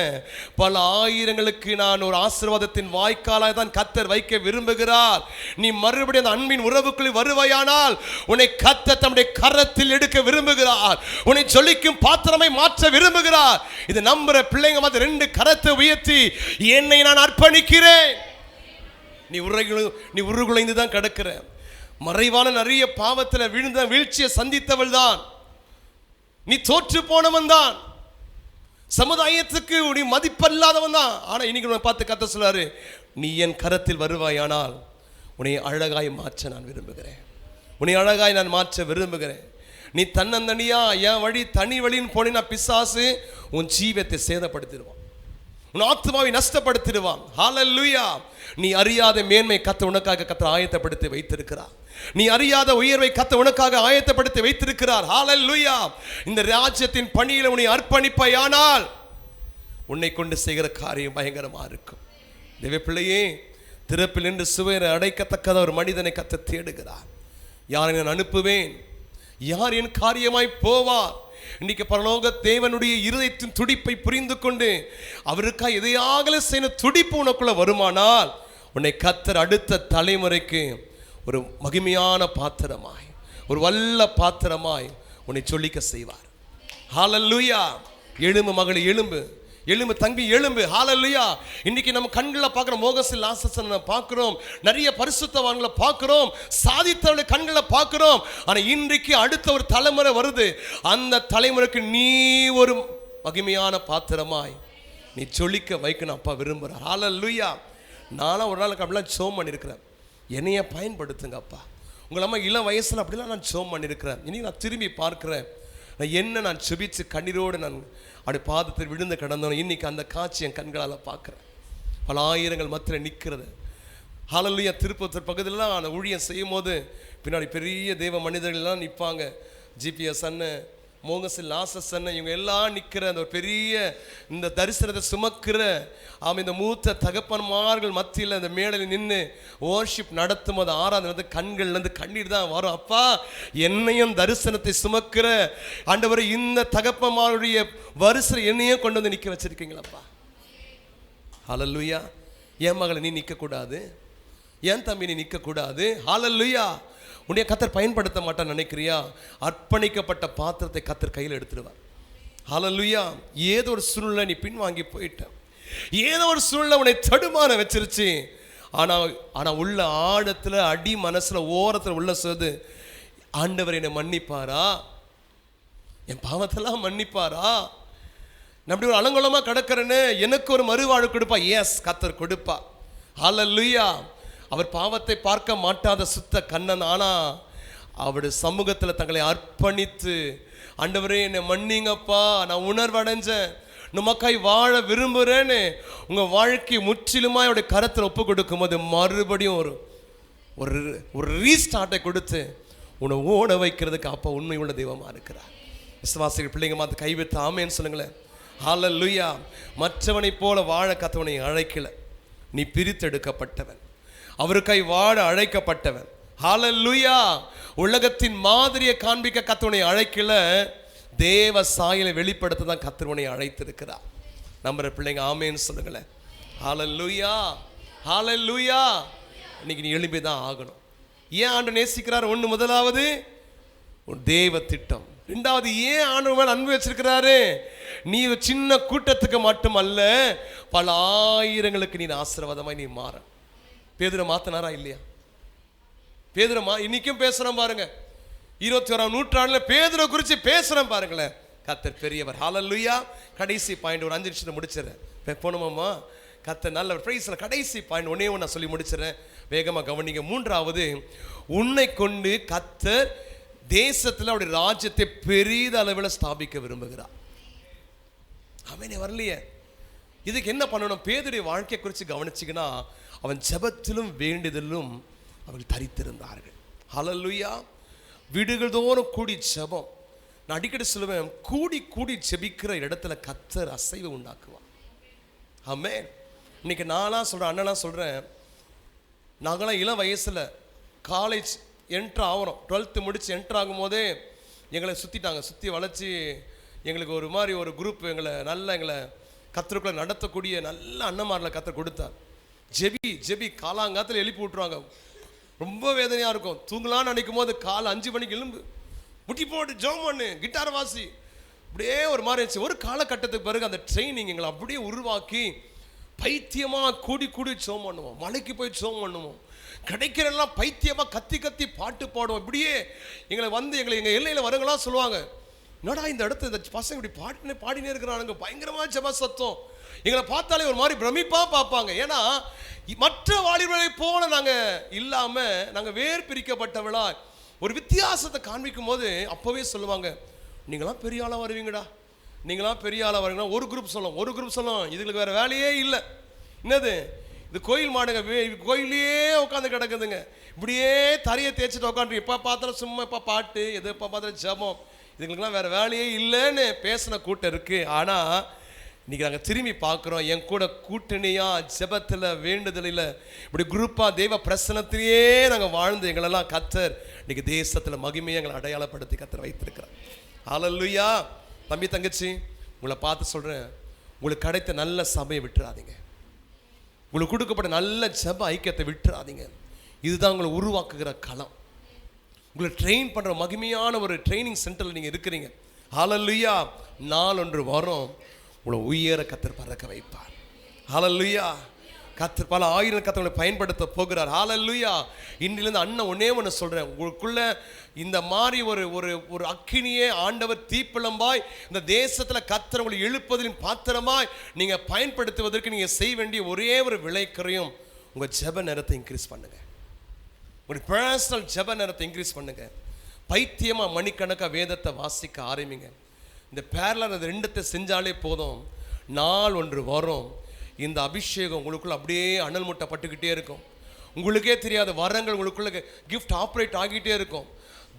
Speaker 1: பல ஆயிரங்களுக்கு நான் ஒரு ஆசீர்வாதத்தின் வாய்க்காலாக தான் கர்த்தர் வைக்க விரும்புகிறார். நீ மறுபடியும் அந்த அன்பின் உறவுக்குள் வருவாயானால் உன்னை கர்த்தர் தம்முடைய கரத்தில் எடுக்க விரும்புகிறார். உன்னை ஜொலிக்கும் பாத்திரமை மாற்ற விரும்புகிறார். இது நம்புற பிள்ளைங்க மாதிரி 2 கரத்தை உயர்த்தி, என்னை நான் அர்ப்பணிக்கிறேன். நீ உருகுலைந்து தான் கிடக்கிற, மறைவான நிறைய பாவத்தில் விழுந்த வீழ்ச்சியை சந்தித்தவள் தான், நீ தோற்று போனவன் தான், சமுதாயத்துக்கு நீ மதிப்பில்லாதவன் தான். ஆனா இன்னைக்கு உன்னை பார்த்து கர்த்தர் சொல்றாரு, நீ என் கரத்தில் வருவாயானால் உன்னை அழகாய் மாற்ற நான் விரும்புகிறேன். உன்னை அழகாய் நான் மாற்ற விரும்புகிறேன். நீ தன்னந்தனியா என் வழி தனி வழின்னு போனீன்னா பிசாசு உன் ஜீவத்தை சேதப்படுத்திடுவான், உன் ஆத்மாவை நஷ்டப்படுத்திடுவான். ஹல்லேலூயா. நீ அறியாத மேன்மை கர்த்தர் உனக்காக கர்த்தர் ஆயத்தப்படுத்தி வைத்திருக்கிறார். நீ அறியாத உயர்வை கர்த்தர் உனக்காக ஆயத்தப்படுத்தி வைத்திருக்கிறார். ஹல்லேலூயா. இந்த ராஜ்யத்தின் பணியில் உன்னை அர்ப்பணிப்பாயானால் உன்னை கொண்டு செய்கிற காரியம் பயங்கரமா இருக்கும். தேவ பிள்ளையே, திறப்பில் நின்று சுவரை அடைக்கத்தக்கத ஒரு மனிதனை கர்த்தர் தேடுகிறார். யாரை நான் அனுப்புவேன், யார் என் காரியமாய் போவார்? இன்னைக்கு பரலோக தேவனுடைய இருதயத்தின் துடிப்பை புரிந்து கொண்டு அவருக்காக எதையாக செய்ய துடிப்பு உனக்குள்ள வருமானால் உன்னை கர்த்தர் அடுத்த தலைமுறைக்கு ஒரு மகிமையான பாத்திரமாய், ஒரு வல்ல பாத்திரமாய் உன்னை சொல்லிக்க செய்வார். ஹல்லேலூயா. எழும்பு மகளே, எழும்பு, எழும்பு தம்பி, எழும்பு. ஹல்லேலூயா. இன்னைக்கு நம்ம கண்களை பார்க்குறோம், மோகசில் லாசசனை பார்க்குறோம், நிறைய பரிசுத்தவான்களை பார்க்குறோம், சாதித்தவர்களை கண்களை பார்க்குறோம். ஆனால் இன்றைக்கு அடுத்த ஒரு தலைமுறை வருது. அந்த தலைமுறைக்கு நீ ஒரு மகிமையான பாத்திரமாய் நீ சொல்லிக்க வைக்கணும் அப்பா விரும்புகிறார். ஹல்லேலூயா. நானும் ஒரு நாளுக்கு அப்படிலாம் ஜெபம் பண்ணியிருக்கிறேன், என்னைய பயன்படுத்துங்க அப்பா. உங்களை அம்மா இளம் வயசில் அப்படிலாம் நான் ஜெபம் பண்ணியிருக்கிறேன். இனி நான் திரும்பி பார்க்குறேன், நான் செபிச்சு கண்ணீரோடு நான் அப்படி பாதத்தில் விழுந்து கிடந்தோம். இன்னைக்கு அந்த காட்சி என் கண்களால் பார்க்குறேன். பல ஆயிரங்கள் மத்தியில் நிற்கிறது. ஹல்லேலூயா. திருப்பத்தூர் பகுதியிலலாம் அந்த ஊழியம் செய்யும் போது பின்னாடி பெரிய தேவ மனிதர்கள்லாம் நிற்பாங்க. ஜிபிஎஸ் அண்ணன், மோகசில் லாசஸ் அண்ணன், இவங்க எல்லாம் நிற்கிற அந்த ஒரு பெரிய இந்த தரிசனத்தை சுமக்கிற இந்த மூத்த தகப்பன்மார்கள் மத்தியில் அந்த மேடையில் நின்று வர்ஷிப் நடத்தும் போது ஆராதனை கண்கள்லேருந்து கண்ணீர் தான் வரும். அப்பா, என்னையும் தரிசனத்தை சுமக்கிற ஆண்டவரை இந்த தகப்பன்மாருடைய வரிசை என்னையும் கொண்டு வந்து நிற்க வச்சிருக்கீங்களப்பா. ஹல்லேலூயா. என் மகளை நீ நிற்கக்கூடாது, என் தம்பி நீ நிற்கக்கூடாது. ஹல்லேலூயா. உன்னைய கர்த்தர் பயன்படுத்த மாட்டான்னு நினைக்கிறியா? அர்ப்பணிக்கப்பட்ட பாத்திரத்தை கர்த்தர் கையில் எடுத்துடுவார். ஹல்லேலூயா. ஏதோ ஒரு சூழ்நிலை நீ பின்வாங்கி போயிட்ட, ஏதோ ஒரு சூழ்நிலை உன்னை தடுமாற வச்சிருச்சு. ஆனால் உள்ள ஆழத்தில் அடி மனசில் ஓரத்தில் உள்ள சொல்லுது, ஆண்டவர் என்னை மன்னிப்பாரா? என் பாவத்தெல்லாம் மன்னிப்பாரா? நான் அப்படி ஒரு அலங்கோலமாக கிடக்கிறேன்னு எனக்கு ஒரு மறுவாழ்வு கொடுப்பா. எஸ், கர்த்தர் கொடுப்பா. ஹல்லேலூயா. அவர் பாவத்தை பார்க்க மாட்டாத சுத்த கண்ணன். ஆனால் அவருடைய சமூகத்தில் தங்களை அர்ப்பணித்து, ஆண்டவரே என்னை மன்னிங்கப்பா, நான் உணர்வடைஞ்சேன், நமக்காய் வாழ விரும்புகிறேன்னு உங்கள் வாழ்க்கை முற்றிலுமாக அவருடைய கரத்தில் ஒப்பு கொடுக்கும் போது மறுபடியும் ஒரு ரீஸ்டார்ட்டை கொடுத்து உன்னை ஓட வைக்கிறதுக்கு அப்பா உண்மை உள்ள தெய்வமாக இருக்கிறார். விசுவாசிகள் பிள்ளைங்க மாற்ற கைவிட்டு ஆமேன்னு சொல்லுங்களேன். ஹல்லேலூயா. மற்றவனை போல வாழ கத்தவனை அழைக்கல, நீ பிரித்தெடுக்கப்பட்டவன், அவருக்காய் வாழ அழைக்கப்பட்டவன். ஹல்லேலூயா. உலகத்தின் மாதிரியை காண்பிக்க கர்த்தரை அழைக்கல, தேவ சாயலை வெளிப்படுத்த தான் கர்த்தரை அழைத்திருக்கிறார். நம்புற பிள்ளைங்க ஆமேன்னு சொல்லுங்களேன். ஹல்லேலூயா. ஹல்லேலூயா. இன்னைக்கு நீ எழுப்பி தான் ஆகணும். ஏன் ஆண்டு நேசிக்கிறார்? ஒன்று, முதலாவது ஒரு தேவ திட்டம். ரெண்டாவது, ஏன் ஆண்டு மேல் அன்பு வச்சிருக்கிறாரு? நீ சின்ன கூட்டத்துக்கு மட்டுமல்ல, பல ஆயிரங்களுக்கு நீ ஆசீர்வாதமாய் நீ மாற. பேதுரை மாத்தினாரா இல்லையா? பேதுரை இன்னைக்கும் பேசுறோம் பாருங்க. 21ஆம் நூற்றாண்டுல பேதுரை குறித்து பேசுறோம் பாருங்களேன். கர்த்தர் பெரியவர். ஹல்லேலூயா. கடைசி பாயிண்ட், ஒரு 5 நிமிஷத்தை முடிச்சிடறேன். போனோமாம்மா? கர்த்தர் நல்லவர். பிரைஸ்ல கடைசி பாயிண்ட் ஒன்னே ஒன்று நான் சொல்லி முடிச்சிடறேன், வேகமாக கவனிங்க. மூன்றாவது, உன்னை கொண்டு கர்த்தர் தேசத்தில் அவருடைய ராஜ்யத்தை பெரிய அளவில் ஸ்தாபிக்க விரும்புகிறார். அவனே வரலையே. இதுக்கு என்ன பண்ணணும்? பேதுடைய வாழ்க்கையை குறித்து கவனிச்சிங்கன்னா, அவன் ஜெபத்திலும் வேண்டுதலும் அவர்கள் தரித்திருந்தார்கள். ஹல்லேலூயா. வீடுகள் தோறும் கூடி ஜெபம். நான் அடிக்கடி சொல்லுவேன், கூடி கூடி ஜெபிக்கிற இடத்துல கர்த்தர் அசைவு உண்டாக்குவான். ஆமென். இன்னைக்கு நான்லாம் சொல்கிறேன், அண்ணனா சொல்கிறேன், நாங்களாம் இளம் வயசில் காலேஜ் என்ட்ரு ஆகிறோம், 12th முடித்து என்ட்ரு ஆகும்போதே எங்களை சுற்றிட்டாங்க, சுற்றி வளைச்சி எங்களுக்கு ஒரு மாதிரி ஒரு குரூப் எங்களை கர்த்தருக்குள்ள நடத்தக்கூடிய நல்ல அண்ணன்மாரில் கர்த்தர் கொடுத்தார். ஜெபி காலாங்காத்தில் எழுப்பி விட்டுருவாங்க. ரொம்ப வேதனையாக இருக்கும். தூங்கலான்னு நினைக்கும் போது காலை 5 மணிக்கு எழும்பு, முட்டி போட்டு ஜெபம் பண்ணு, கிட்டார் வாசி, அப்படியே ஒரு மாதிரி இருந்துச்சு. ஒரு காலகட்டத்துக்கு பிறகு அந்த ட்ரைனிங் எங்களை அப்படியே உருவாக்கி பைத்தியமாக கூடி கூடி ஜெபம் பண்ணுவோம், மலைக்கு போய் ஜெபம் பண்ணுவோம், கிடைக்கிறெல்லாம் பைத்தியமாக கத்தி பாட்டு பாடுவோம். இப்படியே எங்கள் எல்லையில் வரங்களாம் சொல்லுவாங்க, என்னடா இந்த இடத்துல இந்த பசங்க இப்படி பாடினே இருக்கிறானுங்க, பயங்கரமாக ஜெப சத்தம். எங்களை பார்த்தாலே ஒரு மாதிரி பிரமிப்பாக பார்ப்பாங்க. ஏன்னா மற்ற வாலிபர்களை போல நாங்கள் இல்லாமல் நாங்கள் வேறு பிரிக்கப்பட்டவளா ஒரு வித்தியாசத்தை காண்பிக்கும் போது அப்போவே சொல்லுவாங்க, நீங்களாம் பெரிய ஆளாக வருவீங்கடா, நீங்களாம் பெரிய ஆளாக வருவீங்கன்னா. ஒரு குரூப் சொல்லும், இதுங்களுக்கு வேறு வேலையே இல்லை, என்னது இது கோயில் மாடுங்க, கோயிலே உட்காந்து கிடக்குதுங்க, இப்படியே தரையை தேய்ச்சிட்டு உட்காந்து எப்போ பார்த்தாலும் சும்மா எப்போ பாட்டு, எப்போ பார்த்தாலும் ஜபம், இதுங்களுக்குலாம் வேறு வேலையே இல்லைன்னு பேசின கூட்டம் இருக்குது. ஆனால் இன்னைக்கு நாங்கள் திரும்பி பார்க்குறோம், என் கூட கூட்டணியாக ஜெபத்தில் வேண்டுதலில் இப்படி குரூப்பாக தெய்வ பிரசனத்திலேயே நாங்கள் வாழ்ந்து எங்களெல்லாம் கர்த்தர் இன்னைக்கு தேசத்தில் மகிமையை எங்களை அடையாளப்படுத்தி கர்த்தர் வைத்திருக்கிறார். ஹல்லேலூயா. தம்பி தங்கச்சி, உங்களை பார்த்து சொல்கிறேன், உங்களுக்கு கிடைத்த நல்ல சபையை விட்டுறாதீங்க. உங்களுக்கு கொடுக்கப்பட்ட நல்ல ஜெப ஐக்கியத்தை விட்டுறாதீங்க. இதுதான் உங்களை உருவாக்குகிற களம். உங்களை ட்ரெயின் பண்ணுற மகிமையான ஒரு ட்ரைனிங் சென்டரில் நீங்கள் இருக்கிறீங்க. ஹல்லேலூயா. நாள் ஒன்று வரும், உங்களை உயர கர்த்தர் பறக்க வைப்பார். ஹல்லேலூயா. கர்த்தர் பல ஆயிரம் கர்த்தர்களை பயன்படுத்த போகிறார். ஹல்லேலூயா. இன்றிலிருந்து அண்ணன் ஒன்று சொல்கிறேன், உங்களுக்குள்ள இந்த மாதிரி ஒரு ஒரு ஒரு அக்கினியே ஆண்டவர் தீப்பிழம்பாய் இந்த தேசத்தில் கர்த்தர் உங்களை எழுப்பதின் பாத்திரமாய் நீங்கள் பயன்படுத்துவதற்கு நீங்கள் செய்ய வேண்டிய ஒரே ஒரு விளைக்கரையும் உங்கள் ஜெப நேரத்தை இன்க்ரீஸ் பண்ணுங்கள். உங்களுடைய பர்சனல் ஜெப நேரத்தை இன்க்ரீஸ் பண்ணுங்கள். பைத்தியமாக மணிக்கணக்காக வேதத்தை வாசிக்க ஆரம்பிங்க. இந்த பேரலர் அது ரெண்டுத்தை செஞ்சாலே போதும். நாள் ஒன்று வரும், இந்த அபிஷேகம் உங்களுக்குள்ள அப்படியே அனல் மூட்டப்பட்டுக்கிட்டே இருக்கும். உங்களுக்கே தெரியாத வரங்கள் உங்களுக்குள்ள கிஃப்ட் ஆப்ரேட் ஆகிட்டே இருக்கும்.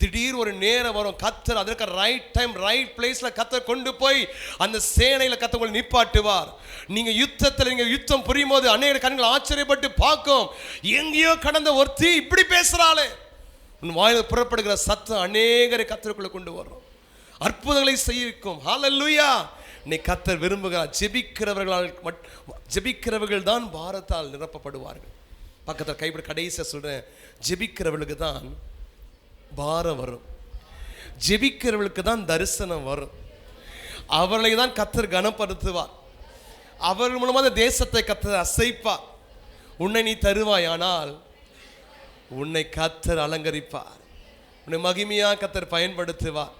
Speaker 1: திடீர் ஒரு நேரம் வரும், கர்த்தர் அதற்கு ரைட் டைம் ரைட் பிளேஸில் கர்த்தர் கொண்டு போய் அந்த சேனையில் கர்த்தர் உங்களை நிப்பாட்டுவார். நீங்கள் யுத்தத்தில் நீங்கள் யுத்தம் புரியும் போது அநேக கண்கள் ஆச்சரியப்பட்டு பார்க்கும், எங்கேயோ கடந்த ஒருத்தி இப்படி பேசுகிறாளே. உன் வாயில் புறப்படுகிற சத்தம் அநேகரை கர்த்தருக்குள்ள கொண்டு வரும், அற்புதங்களை செய்யும். ஹல்லேலூயா. நீ கர்த்தர் விரும்புகிறார், ஜெபிக்கிறவர்கள் தான் பாரத்தால் நிரப்பப்படுவார்கள். பக்கத்தில் கைப்பட கடைசியாக சொல்கிறேன், ஜெபிக்கிறவர்களுக்கு தான் பாரம் வரும், ஜெபிக்கிறவர்களுக்கு தான் தரிசனம் வரும். அவர்களை தான் கர்த்தர் கனப்படுத்துவார். அவர்கள் மூலமாக தேசத்தை கர்த்தர் அசைப்பார். உன்னை நீ தருவாயானால் உன்னை கர்த்தர் அலங்கரிப்பார், உன்னை மகிமையாக கர்த்தர் பயன்படுத்துவார்.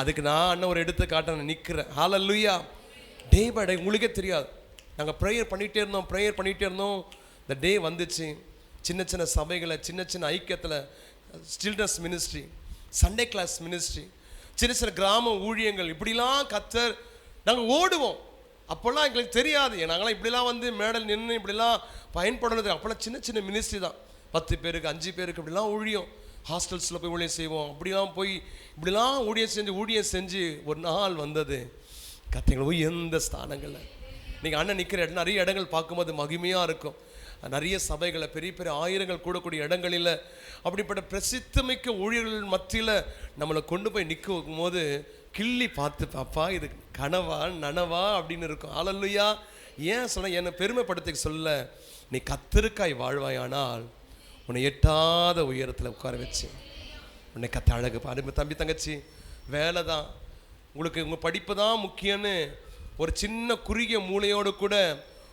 Speaker 1: அதுக்கு நான் அண்ணன் ஒரு எடுத்துக்காட்ட நான் நிற்கிறேன். ஹல்லேலூயா. டே பை டே உங்களுக்கே தெரியாது, நாங்கள் ப்ரேயர் பண்ணிகிட்டே இருந்தோம். இந்த டே வந்துச்சு. சின்ன சின்ன சபைகளை, சின்ன சின்ன ஐக்கியத்தில் children's ministry, Sunday class ministry, சின்ன சின்ன கிராம ஊழியங்கள், இப்படிலாம் கர்த்தர் நாங்கள் ஓடுவோம். அப்போல்லாம் எங்களுக்கு தெரியாது, நாங்களாம் இப்படிலாம் வந்து மேடல் நின்று இப்படிலாம் பயன்படுறது. அப்போல்லாம் சின்ன சின்ன மினிஸ்ட்ரி தான், 10 பேருக்கு 5 பேருக்கு இப்படிலாம் ஊழியம். ஹாஸ்டல்ஸில் போய் ஊழியம் செய்வோம். அப்படிலாம் போய் இப்படிலாம் ஊழியம் செஞ்சு ஒரு நாள் வந்தது கர்த்தர் எந்த ஸ்தானங்களில் நீங்கள் அண்ணன் நிற்கிற இடம், நிறைய இடங்கள் பார்க்கும்போது மகிமையாக இருக்கும். நிறைய சபைகளை, பெரிய பெரிய ஆயிரங்கள் கூடக்கூடிய இடங்களில் அப்படிப்பட்ட பிரசித்தமிக்க ஊழியர்கள் மத்தியில் நம்மளை கொண்டு போய் நிற்க வைக்கும்போது கிள்ளி பார்த்து, பாப்பா இது கனவா நனவா அப்படின்னு இருக்கும். ஹல்லேலூயா. ஏன் சொன்ன, என்னை பெருமைப்படுத்த சொல்ல, நீ கர்த்தருக்காய் வாழ்வாயானால் உன்னை எட்டாத உயரத்தில் உட்கார வச்சு உன்னை கத்த அழகு பாரு. தம்பி தங்கச்சி, வேலை தான் உங்களுக்கு, உங்கள் படிப்பு தான் முக்கியம்னு ஒரு சின்ன குறுகிய மூளையோடு கூட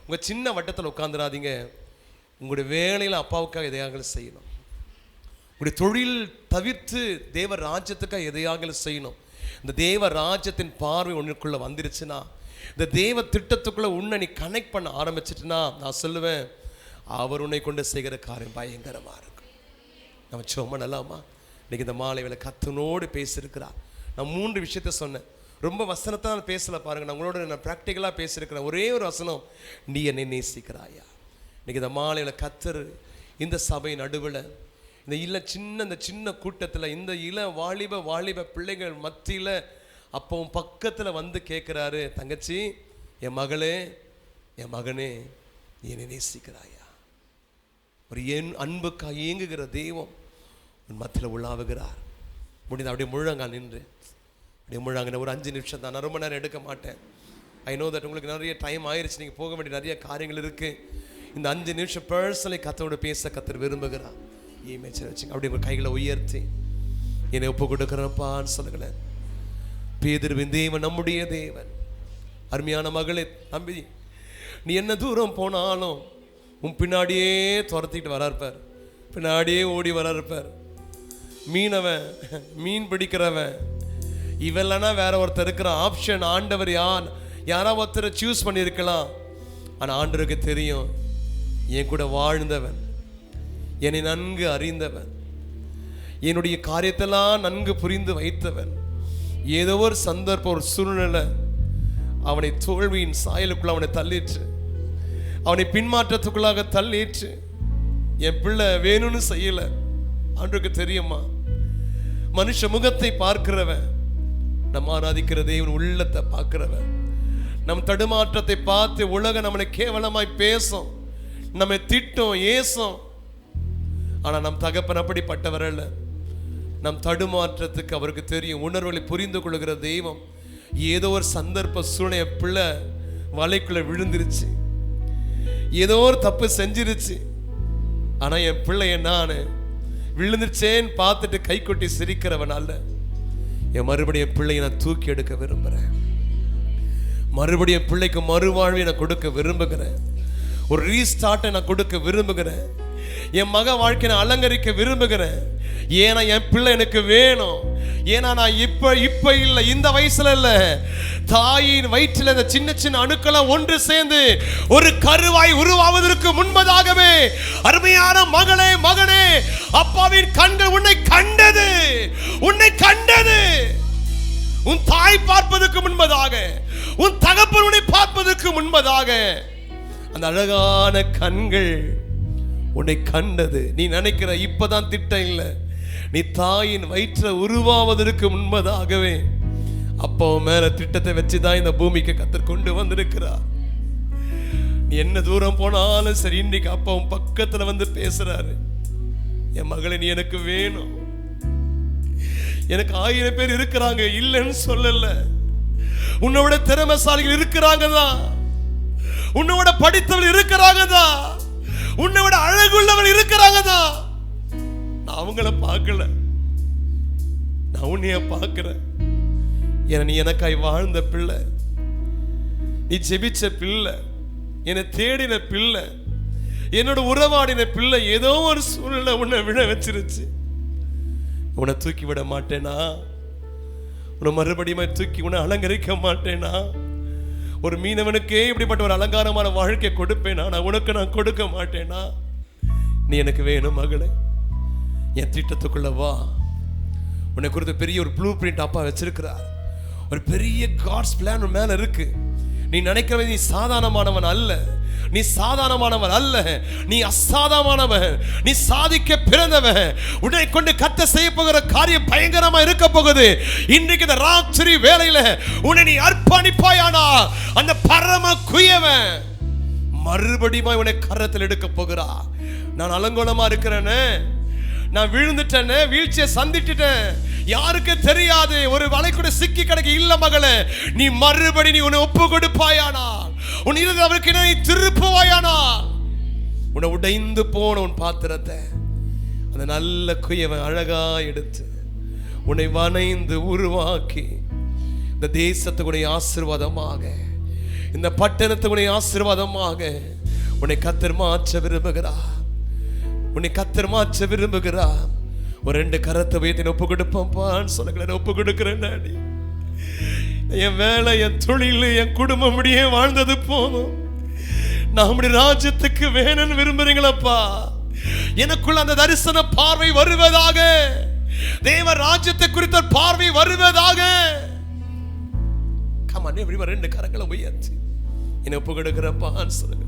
Speaker 1: உங்கள் சின்ன வட்டத்தில் உட்காந்துடாதீங்க. உங்களுடைய வேலையில் அப்பாவுக்காக எதையாக செய்யணும். உங்களுடைய தொழில் தவிர்த்து தேவ ராஜ்யத்துக்காக எதையாக செய்யணும். இந்த தேவ ராஜ்யத்தின் பார்வை உனக்குள்ளே வந்துருச்சுன்னா, இந்த தேவ திட்டத்துக்குள்ளே உன்னை நீ கனெக்ட் பண்ண ஆரம்பிச்சிட்டுனா, நான் சொல்லுவேன், அவர் உன்னை கொண்டு செய்கிற காரியம் பயங்கரமாக இருக்கும். நம்ம சும்மா நல்லாமா இன்னைக்கு இந்த மாலை வேளை கர்த்தனோடு பேசியிருக்கிறார். நான் 3 விஷயத்த சொன்னேன். ரொம்ப வசனத்தை நான் பேசலை பாருங்கள், நான் உங்களோட நான் ப்ராக்டிக்கலாக பேசியிருக்கிறேன். ஒரே ஒரு வசனம், நீ என்னை நேசிக்கிறாயா. இன்றைக்கி இந்த மாலையில் கர்த்தர் இந்த சபை நடுவில் இந்த சின்ன கூட்டத்தில் இந்த வாலிப பிள்ளைகள் மத்தியில் அப்பவும் பக்கத்தில் வந்து கேட்குறாரு, தங்கச்சி, என் மகளே, என் மகனே, நீ என்னை நேசிக்கிறாயா. ஒரு என் அன்புக்காக இயங்குகிற தெய்வம் உன் மத்தியில் உள்ளாவுகிறார். முடிந்த அப்படியே முழங்கால் நின்று அப்படியே முழாங்க. ஒரு 5 நிமிஷம் தான், நான் ரொம்ப நேரம் எடுக்க மாட்டேன். ஐ நோ தட் உங்களுக்கு நிறைய டைம் ஆயிடுச்சு, நீங்கள் போக வேண்டிய நிறைய காரியங்கள் இருக்குது. இந்த 5 நிமிஷம் பர்சனலி கர்த்தரோட பேச கர்த்தர் விரும்புகிறார். மேய்ச்சல் வச்சுங்க. அப்படி உங்கள் கைகளை உயர்த்தி என்னை ஒப்பு கொடுக்குறப்பான்னு சொல்லுங்களேன். பேதுருவின் தேவன் நம்முடைய தேவன். அருமையான மகளே, தம்பி, நீ என்ன தூரம் போனாலும் உன் பின்னாடியே துரத்திட்டு வராருப்பார், பின்னாடியே ஓடி வராருப்பார். மீனவன், மீன் பிடிக்கிறவன், இவெல்லனா வேற ஒருத்தர் இருக்கிற ஆப்ஷன். ஆண்டவர் யாராவது ஒருத்தரை சூஸ் பண்ணியிருக்கலாம். ஆனால் ஆண்டவருக்கு தெரியும், என் கூட வாழ்ந்தவன், என்னை நன்கு அறிந்தவன், என்னுடைய காரியத்தெல்லாம் நன்கு புரிந்து வைத்தவன், ஏதோ ஒரு சந்தர்ப்பம், ஒரு சூழ்நிலை அவனை தோல்வியின் சாயலுக்குள்ள அவனை தள்ளிற்று, அவனை பின்மாற்றத்துக்குள்ளாக தள்ளிற்று. என் பிள்ளை வேணும்னு செய்யல. ஆண்டவருக்கு தெரியுமா, மனுஷ முகத்தை பார்க்கிறவன், நம்ம ஆராதிக்கிற தேவன் உள்ளத்தை பார்க்கிறவன். நம் தடுமாற்றத்தை பார்த்து உலகம் நம்மளை கேவலமாய் பேசும், நம்மை திட்டும், ஏசும். ஆனா நம் தகப்பன் அப்படிப்பட்டவர் அல்ல. நம் தடுமாற்றத்துக்கு அவருக்கு தெரியும். உணர்வுகளை புரிந்து கொள்கிற தெய்வம். ஏதோ ஒரு சந்தர்ப்ப சூழ்நிலை பிள்ளை வலைக்குள்ள விழுந்துருச்சு, ஏதோ ஒரு தப்பு செஞ்சிருச்சு. ஆனா என் பிள்ளைய நான் விழுந்துருச்சேன்னு பார்த்துட்டு கை கொட்டி சிரிக்கிறவன் அல்ல. என் மறுபடியும் பிள்ளையை நான் தூக்கி எடுக்க விரும்புகிறேன். மறுபடியும் பிள்ளைக்கு மறுவாழ்வை நான் கொடுக்க விரும்புகிறேன். ஒரு ரீஸ்டார்ட்டை நான் கொடுக்க விரும்புகிறேன். என் மக வாழ்க்கையை நான் அலங்கரிக்க விரும்புகிறேன். ஏன்னா என் பிள்ளை எனக்கு வேணும். ஏன்னா நான் இப்ப இல்லை, இந்த வயசுல இல்ல, தாயின் வயிற்றில் இந்த சின்ன சின்ன அணுக்களை ஒன்று சேர்ந்து ஒரு கருவாய் உருவாவதற்கு முன்பதாகவே அருமையான மகளே, மகனே, அப்பாவின் கண்கள் உன்னை கண்டது, உன்னை கண்டது. உன் தாய் பார்ப்பதற்கு முன்பதாக, உன் தகப்பன் உன்னை பார்ப்பதற்கு முன்பதாக அந்த அழகான கண்கள் உன்னை கண்டது. நீ நினைக்கிற இப்பதான் திட்டம் இல்லை, நீ தாயின் வயிற்ற உருவாவதற்கு முன்பதாகவே அப்பா மேல திட்டத்தை வச்சுதான் இந்த பூமிக்கு கர்த்தர் கொண்டு வந்திருக்கிறார். நீ என்ன தூரம் போனாலும் சரி, இன்னைக்கு அப்பாவும் பக்கத்துல வந்து பேசுறாரு. என் மகளை நீ எனக்கு வேணும். எனக்கு 1000 பேர் இருக்கிறாங்க, இல்லைன்னு சொல்லல. உன்னோட திறமைசாலிகள் இருக்கிறாங்க தான், உன்னோட படித்தவள் இருக்கிறாங்க தான், உன்னோட அழகுள்ளவள் இருக்கிறாங்க தான். நான் அவங்கள பார்க்கல, நான் உன்னைய பார்க்கிறேன். ஏன்னா நீ எனக்காய் வாழ்ந்த பிள்ளை, நீ ஜெபிச்ச பிள்ளை, என்னை தேடின பிள்ளை, என்னோட உறவாடின பிள்ளை. ஏதோ ஒரு சூழ்நிலை உன்னை விழ வச்சிருச்சு. உன்னை தூக்கி விட மாட்டேனா? உன்னை மறுபடியும் தூக்கி உன்னை அலங்கரிக்க மாட்டேனா? ஒரு மீனவனுக்கே இப்படிப்பட்ட ஒரு அலங்காரமான வாழ்க்கை கொடுப்பேனா? நான் உனக்கு நான் கொடுக்க மாட்டேனா? நீ எனக்கு வேணும் மகளே, என் திட்டத்துக்குள்ள வா. உன்னை குறித்த பெரிய ஒரு ப்ளூ பிரிண்ட் அப்பா வச்சிருக்கிறார். ஒரு பெரிய காட்ஸ் பிளான் மேல இருக்கு. நீ நினைக்கிறவன் நீ சாதாரணமானவன் அல்ல, நீ சாதாரணமானவன் அல்ல, நீ அசாதாரணமானவன், நீ சாதிக்க பிறந்தவன். உன்னை கொண்டு கர்த்தர் செய்ய போகிற காரியம் பயங்கரமா இருக்க போகுது. இன்றைக்கு இந்த ராத்திரி வேளையில உன்னை நீ அர்ப்பணிப்பாயானா அந்த பரம குயவன் மறுபடியும் உன்னை கரத்தில் எடுக்க போகிறா. நான் அலங்கோலமா இருக்கிறேன்னு, நான் விழுந்துட்டேன்னு, வீழ்ச்சியை சந்திட்டுட்டேன், யாருக்கு தெரியாது, ஒரு வலை கூட சிக்கி கிடைக்க இல்ல மகளே. நீ மறுபடி நீ உன்னை ஒப்பு கொடுப்பாயானால், உன் இருதயத்தை அவருக்கு நீ திருப்புவாயானால், உன்னை உடைந்து போன உன் பாத்திரத்தை அந்த நல்ல குயவன் அழகா எடுத்து உன்னை வனைந்து உருவாக்கி இந்த தேசத்துக்குடைய ஆசீர்வாதமாக, இந்த பட்டணத்துக்குடைய ஆசீர்வாதமாக உன்னை கர்த்தர் மாற்ற விரும்புகிறார். உன்னை கர்த்தர் மாற்ற விரும்புகிறார். ஒரு 2 கரத்தை வைத்து ஒப்பு கொடுப்பான்னு சொல்லுங்களேன். ஒப்பு கொடுக்கிறேன். என் வேலை, என் தொழில், என் குடும்பம் முடியே வாழ்ந்தது போதும். நம்முடைய ராஜ்யத்துக்கு வேணும்னு விரும்புறீங்களப்பா. எனக்குள்ள அந்த தரிசன பார்வை வருவதாக, தேவ ராஜ்யத்தை குறித்த பார்வை வருவதாக. கமான், everyone 2 கரங்களை உயர்த்தி என்னை ஒப்பு கொடுக்கிறப்பான்னு சொல்லுங்க.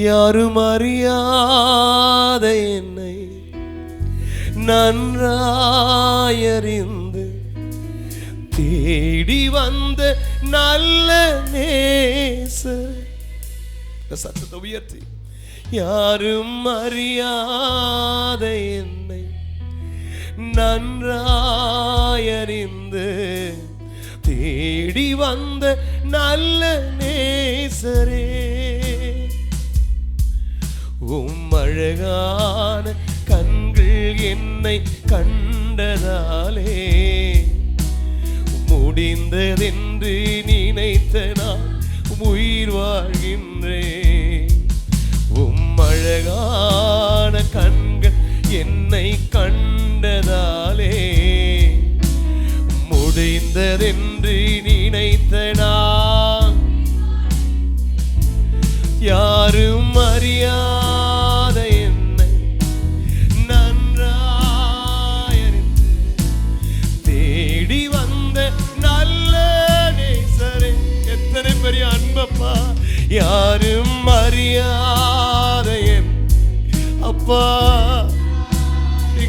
Speaker 1: யாரும் அறியாத என்னை நன்றாயறிந்து தேடி வந்த நல்ல நேசர். சத்தத்தை உயர்த்தி, யாரும் அறியாத என்னை நன்றாயறிந்து தேடி வந்த நல்ல நேசரே, அழகான கண்கள் என்னை கண்டதாலே முடிந்ததென்று நினைத்த நான் உயிர் வாழ்கின்றேன். அழகான கண்கள் என்னை கண்டதாலே முடிந்ததென்று நினைத்த நான் யாரும் அறியாத என்னை நன்றாயறிந்து தேடி வந்த நல்ல நேசரே. எத்தனை பெரிய அன்பப்பா! யாரும் அறியாத என் அப்பா,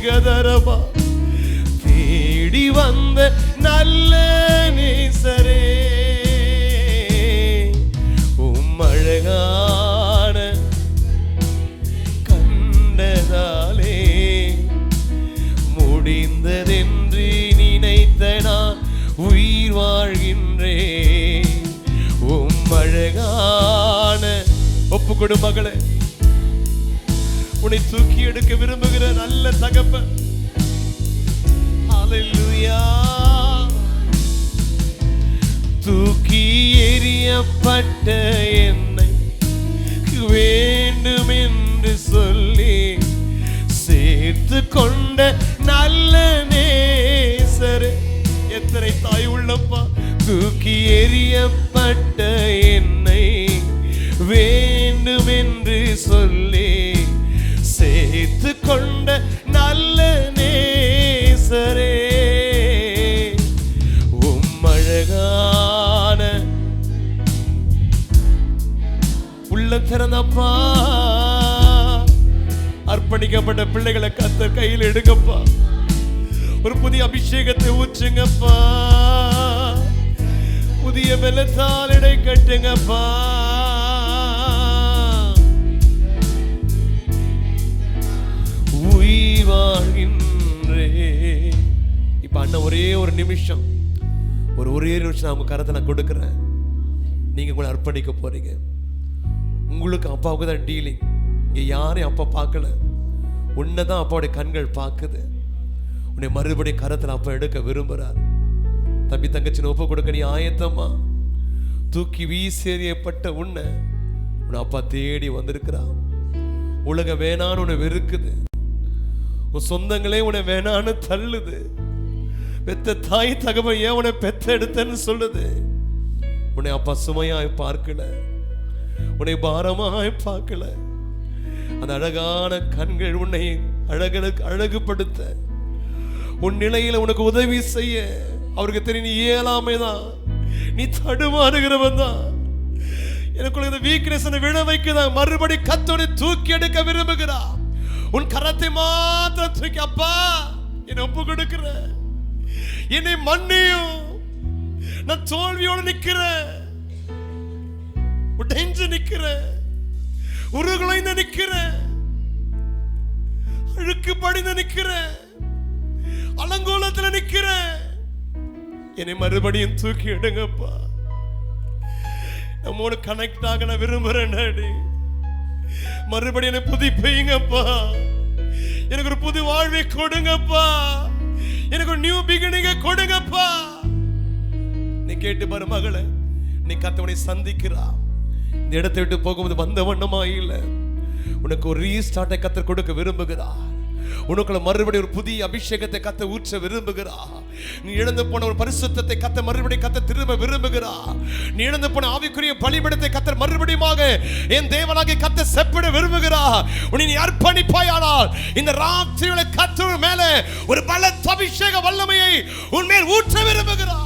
Speaker 1: கதரபா தேடி வந்த நல்ல நேசரே, அழகான கண்டதாலே முடிந்ததென்று நினைத்த நான் உயிர் வாழ்கின்றேன். அழகான ஒப்புக்கொடு மகளே, உன்னை தூக்கி எடுக்க விரும்புகிற நல்ல தகப்பன். ஹல்லேலூயா. தூக்கி எறியப்பட்ட என்னை வேண்டும் என்று சொல்லி சேர்த்து கொண்ட நல்ல நேசரே. எத்தனை தாய் உள்ளப்பா. தூக்கி எறியப்பட்ட என்னை வேண்டும் என்று சொல்லி சேர்த்து கொண்ட நல்ல நேசரே, அழகான உள்ள திறந்தப்பா. அர்ப்பணிக்கப்பட்ட பிள்ளைகளை கர்த்தர் கையில் எடுங்கப்பா. ஒரு புதிய அபிஷேகத்தை ஊற்றுங்கப்பா. புதிய பலத்தால் இடை கட்டுங்கப்பா. உயிர் வாழ்கின்றே. இப்ப அண்ணன் ஒரே ஒரு நிமிஷம் நான் உங்க கரத்தை நான் கொடுக்கிறேன். நீங்க உங்களை அர்ப்பணிக்க போறீங்க. உங்களுக்கு அப்பாவுக்கு தான் டீலிங். இங்க யாரையும் அப்பா பார்க்கல, உன்னைதான் அப்பாவுடைய கண்கள் பார்க்குது. உன்னை மறுபடியும் கரத்தில் அப்பா எடுக்க விரும்புறார். தம்பி தங்கச்சி ஒப்பு கொடுக்க நீ ஆயத்தமா? தூக்கி வீசெறியப்பட்ட உன்னை உன் அப்பா தேடி வந்திருக்கிறான். உலகம் வேணான்னு உன்னை வெறுக்குது. உன் சொந்தங்களே உன்னை வேணான்னு தள்ளுது. பெத்த தாய் தகவல் ஏன் உன்னை பெத்த எடுத்தன்னு சொல்லுது. உன்னை அப்பா சுமையாய் பார்க்கல, உன்னை பாரமாய் பார்க்கல. அந்த அழகான கண்கள் உன்னை அழகுபடுத்த, உன் நிலையில உனக்கு உதவி செய்ய அவருக்கு தெரியும். நீ இயலாமைதான், நீ தடுமாறுகிறவன் தான். எனக்குள்ள இந்த வீக்னஸ் விழ வைக்குதான். மறுபடி கத்தோட தூக்கி எடுக்க விரும்புகிறா. உன் கரத்தை மாத்திரம் தூக்கி அப்பா என்னை ஒப்பு கொடுக்கிற, என்னை மன்னியும். நான் தோல்வியோடு நிக்கிறேன், உடைஞ்சு நிக்கிறேன், உருகுலைந்து நிக்கிறேன், அழுக்கு படிந்து நிக்கிறேன், அலங்கோலத்துல நிக்கிறேன். என்னை மறுபடியும் தூக்கி எடுங்கப்பா. நம்மோடு கனெக்ட் ஆக நான் விரும்புறேன். மறுபடியும் என்னை புதுப்பிங்கப்பா. எனக்கு ஒரு புது வாழ்வை கொடுங்கப்பா. எனக்கு ஒரு நியூ பிகினிங்க கொடுங்கப்பா. நீ கேட்டு பாரு மகளே, நீ கர்த்தரை சந்திக்கிறா. இந்த இடத்தை விட்டு போகும்போது வந்த வண்ணமா இல்ல, உனக்கு ஒரு ரீஸ்டார்ட்டை கர்த்தர் கொடுக்க விரும்புகிறார். உனக்குள்ள மறுபடியும் ஒரு புதிய அபிஷேகத்தை கத்த ஊற்ற விரும்புகிறா. நீ இழந்து போன ஒரு பரிசுத்தத்தை கத்த மறுபடியும் கத்த திரும்ப விரும்புகிறா. நீ இழந்து போன ஆவிக்குரிய பலிபீடத்தை கத்த மறுபடியும் என் தேவனாகிய கத்த செப்பட விரும்புகிறா. உன்னை நீ அர்ப்பணிப்பாயானால் இந்த ராத்திரியில கர்த்தர் மேல ஒரு பலத்த அபிஷேக வல்லமையை உன்மேல் ஊற்ற விரும்புகிறா.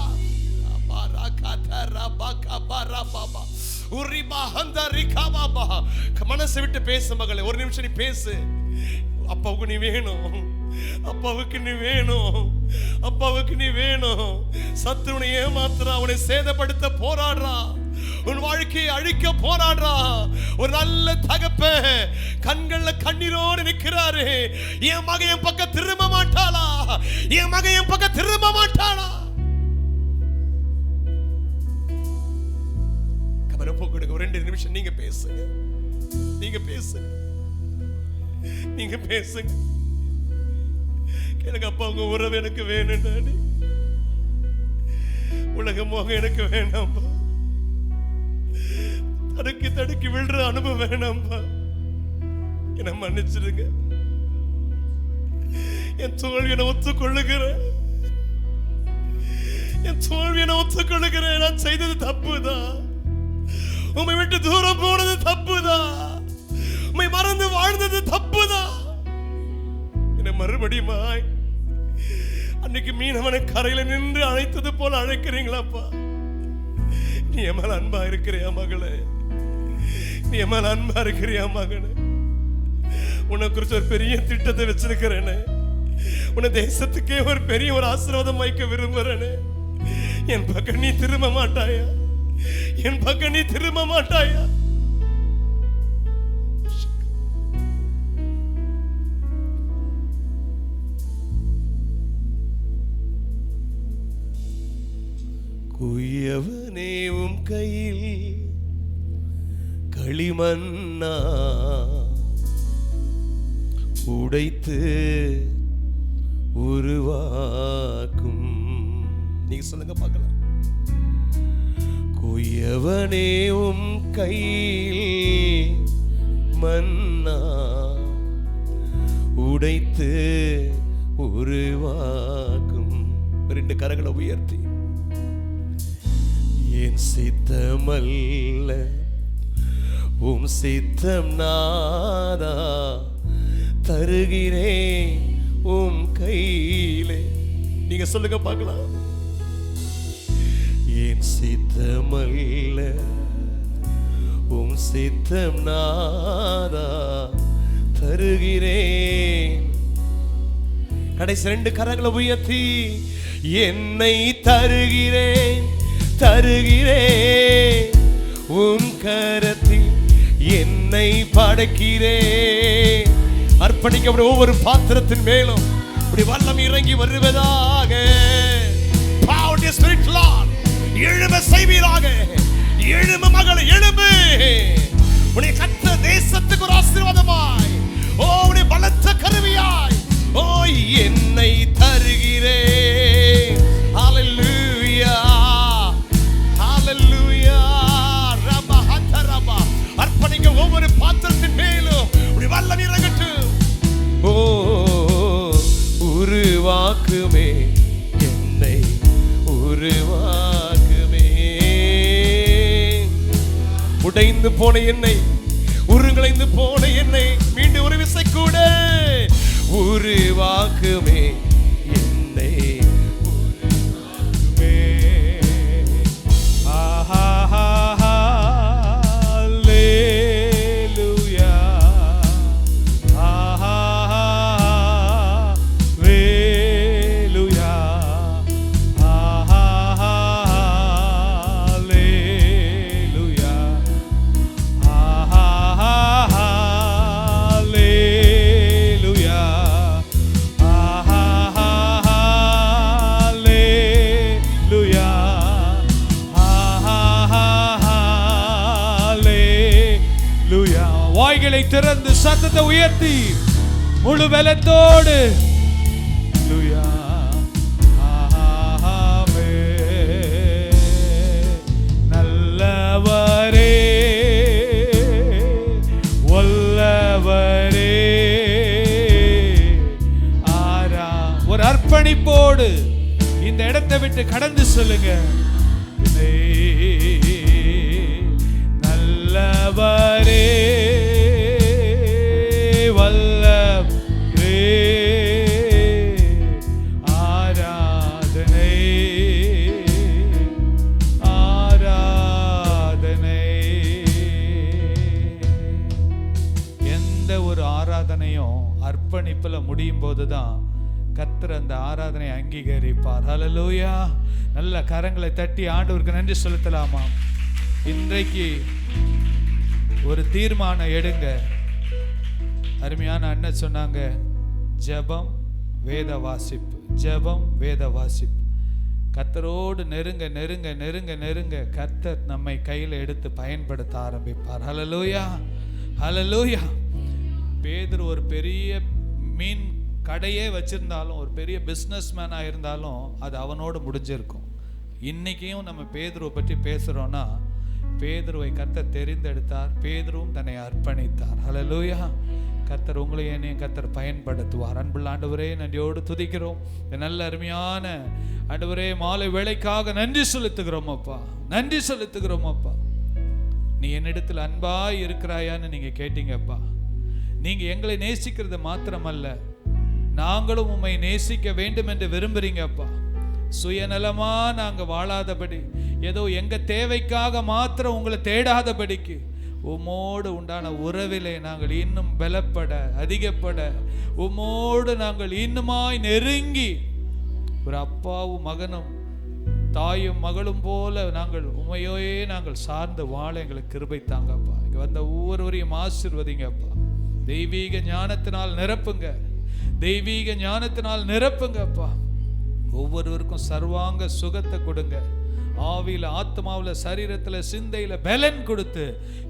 Speaker 1: மனசை விட்டு பேசு மகளே, ஒரு நிமிஷம் நீ பேசு. அப்பாவுக்கு நீ வேணும், அப்பாவுக்கு நீ வேணும், அப்பாவுக்கு நீ வேணும். சத்துருனை ஏமாத்துறா, உன்னை சேதப்படுத்த போராடுறா, உன் வாழ்க்கையை அழிக்க போராடுறா. ஒரு நல்ல தகப்பன் கண்கள்ல கண்ணீரோடு நிற்கிறாரு. என் மகன் என் பக்கம் திரும்ப மாட்டாளா? என் மகன் என் பக்கம் திரும்ப மாட்டாளா? கவனம் கொடுங்க. ஒரு 2 நிமிஷம் நீங்க பேசுங்க, நீங்க பேசுங்க, நீங்க பேசுங்க. எனக்கு அப்பா உங்க உறவு எனக்கு வேணும். உலக மோகம் எனக்கு வேணாம்பா. தடுக்கி தடுக்கி விழுற அனுபவம் வேணாம்பா. என்ன மன்னிச்சிடுங்க. என் தோல்வியை நான் ஒத்துக்கொள்ளுகிறேன், என் தோல்வியை நான் ஒத்துக்கொள்ளுகிறேன். நான் செய்தது தப்புதான். உம்மை விட்டு தூரம் போனது தப்புதான். உம்மை மறந்து வாழ்ந்தது தப்புதான். என்னை மறுபடியும் அன்னைக்கு மீனவனை கரையில நின்று அழைத்தது போல அழைக்கிறீங்களாப்பா. நீ என் மேல அன்பா இருக்கிறியா மகளே? நீ என் மேல அன்பா இருக்கிறியா மகனே? உன்னை குறிச்சு ஒரு பெரிய திட்டத்தை வச்சிருக்கிறேன்னு உன்னை தேசத்துக்கே ஒரு பெரிய ஒரு ஆசீர்வாதம் வைக்க விரும்புறேனே. என் பக்கம் நீ திரும்ப மாட்டாயா? என் பக்கம் நீ திரும்ப மாட்டாயா? குயவனே உம் கையில் களிமண்ணா உடைத்து உருவாக்கும். நீங்க சொல்லுங்க பார்க்கலாம். குயவனே உம் கையில் மண்ணா உடைத்து உருவாக்கும். 2 கரங்களை உயர்த்தி, என் சித்தமல்ல உம் சித்தம் நாதா தருகிறேன் உம் கையிலே. நீங்க சொல்லுங்க பார்க்கலாம். என் சித்தமல்ல உம் சித்தம் நாதா தருகிறேன். கடைசி 2 கரங்களை உயர்த்தி, என்னை தருகிறேன் தருகிறேன் உம் கரத்தில் என்னை படைக்கிறேன். அர்ப்பணிக்க ஒவ்வொரு பாத்திரத்தின் மேலும் இப்படி வல்லம் இறங்கி வருவதாக. எழும்ப செய்வீராக. எழும்பு மகளை எழும்பு. உன்னை கற்ற தேசத்துக்கு ஒரு ஆசீர்வாதமாய், ஓ உன்னை பலத்த கருவியாய், ஓ என்னை தருகிறேன். ஹல்லேலூயா ஹல்லேலூயா. ரபா ஹதரபா. அர்ப்பணிக்க ஒவ்வொரு பாத்திரத்தின் மேலும் இப்படி வல்லம் இறங்கட்டும். ஓ உருவாக்குமே என்னை உருவாக்குமே. உடைந்து போன என்னை, உருங்களைந்து போன என்னை மீண்டும் ஒரு விசை கூட உருவாக்குமே என்னை உருவாக்குமே. வாய்களை திறந்து சத்தத்தை உயர்த்தி முழு பலத்தோடு நல்லவரே வல்லவரே ஆரா. ஒரு அர்ப்பணிப்போடு இந்த இடத்தை விட்டு கடந்து சொல்லுங்க. நல்லவரே வல்லவரே ஆராதனை ஆராதனை. எந்த ஒரு ஆராதனையும் அர்ப்பணிப்புல முடியும் போதுதான் கர்த்தர் அந்த ஆராதனை அங்கீகரிப்பார். ஹல்லேலூயா. நல்ல கரங்களை தட்டி ஆண்டவருக்கு நன்றி செலுத்தலாமா? இன்றைக்கு ஒரு தீர்மானம் எடுங்க. அருமையான அண்ணன் சொன்னாங்க, ஜெபம் வேத வாசிப்பு, ஜெபம் வேத வாசிப்பு. கர்த்தரோடு நெருங்க நெருங்க நெருங்க நெருங்க கர்த்தர் நம்மை கையில் எடுத்து பயன்படுத்த ஆரம்பிப்பார். ஹல்லேலூயா ஹல்லேலூயா. பேதுரு ஒரு பெரிய மீன் கடையே வச்சிருந்தாலும், ஒரு பெரிய பிஸ்னஸ் மேனாக இருந்தாலும் அது அவனோடு முடிஞ்சிருக்கும். இன்னைக்கும் நம்ம பேதுருவை பற்றி பேசுகிறோன்னா, பேதுருவை கர்த்தர் தெரிந்தெடுத்தார், பேதுருவும் தன்னை அர்ப்பணித்தார். ஹல்லேலூயா. கர்த்தர் உங்களையும் என்னையும் கர்த்தர் பயன்படுத்துவார். அன்புள்ள ஆண்டவரே, நன்றியோடு துதிக்கிறோம். நல்ல அருமையான ஆண்டவரே, மாலை வேளைக்காக நன்றி செலுத்துகிறோம் அப்பா, நன்றி செலுத்துகிறோம் அப்பா. நீ என்னிடத்தில் அன்பாய் இருக்கிறாயான்னு நீங்க கேட்டீங்கப்பா. நீங்க எங்களை நேசிக்கிறது மாத்திரமல்ல, நாங்களும் உம்மை நேசிக்க வேண்டும் என்று விரும்புறீங்கப்பா. சுயநலமா நாங்க வாழாதபடி, ஏதோ எங்க தேவைக்காக மாத்திரம் உங்களை தேடாதபடிக்கு
Speaker 2: உம்மோடு உண்டான உறவிலே நாங்கள் இன்னும் பலப்பட, அதிகப்பட, உம்மோடு நாங்கள் இன்னுமாய் நெருங்கி ஒரு அப்பாவும் மகனும் தாயும் மகளும் போல நாங்கள் உமையோயே நாங்கள் சார்ந்து வாழ எங்களுக்கு கிருபை தாங்கப்பா. இங்கே வந்த ஒவ்வொருவரையும் ஆசீர்வதிங்கப்பா. தெய்வீக ஞானத்தினால் நிரப்புங்க, தெய்வீக ஞானத்தினால் நிரப்புங்கப்பா. ஒவ்வொருவருக்கும் சர்வாங்க சுகத்தை கொடுங்க. ஆவியில், ஆத்மாவில், சரீரத்தில், சிந்தையில் பலன் கொடுத்து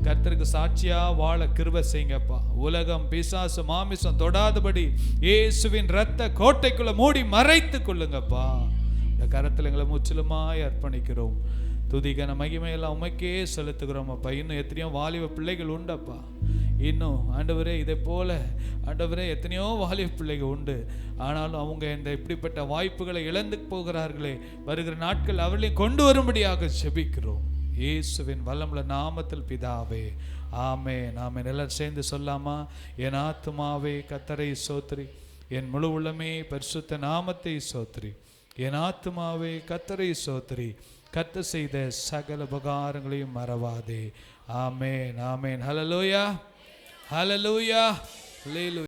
Speaker 2: கர்த்தருக்கு சாட்சியா வாழ கிருபை செய்யுங்கப்பா. உலகம், பிசாசு, மாமிசம் தொடாதபடி இயேசுவின் இரத்த கோட்டைக்குள்ள மூடி மறைத்து கொள்ளுங்கப்பா. இந்த கரத்தில் எங்களை முற்றிலுமாய் அர்ப்பணிக்கிறோம். துதிகன மகிமையெல்லாம் உமைக்கே செலுத்துகிறோம் அப்பா. இன்னும் எத்தனையோ வாலிப பிள்ளைகள் உண்டப்பா. இன்னும் ஆண்டவரே இதை போல ஆண்டவரே எத்தனையோ வாலிப பிள்ளைகள் உண்டு. ஆனாலும் அவங்க இந்த இப்படிப்பட்ட வாய்ப்புகளை இழந்து போகிறார்களே, வருகிற நாட்கள் அவர்களையும் கொண்டு வரும்படியாக செபிக்கிறோம் இயேசுவின் வல்லமுள்ள நாமத்தில் பிதாவே, ஆமென், ஆமென். எல்லாரும் சேர்ந்து சொல்லாமா? என் ஆத்துமாவே கர்த்தரை ஸ்தோத்திரி, என் முழு உள்ளமே பரிசுத்த நாமத்தை ஸ்தோத்திரி. என் ஆத்துமாவே கர்த்தரை ஸ்தோத்திரி, கர்த்தர் செய்த சகல உபகாரங்களையும் மறவாதே. ஆமென், ஆமென். ஹல்லேலூயா, ஹல்லேலூயா, ஹல்லேலூயா.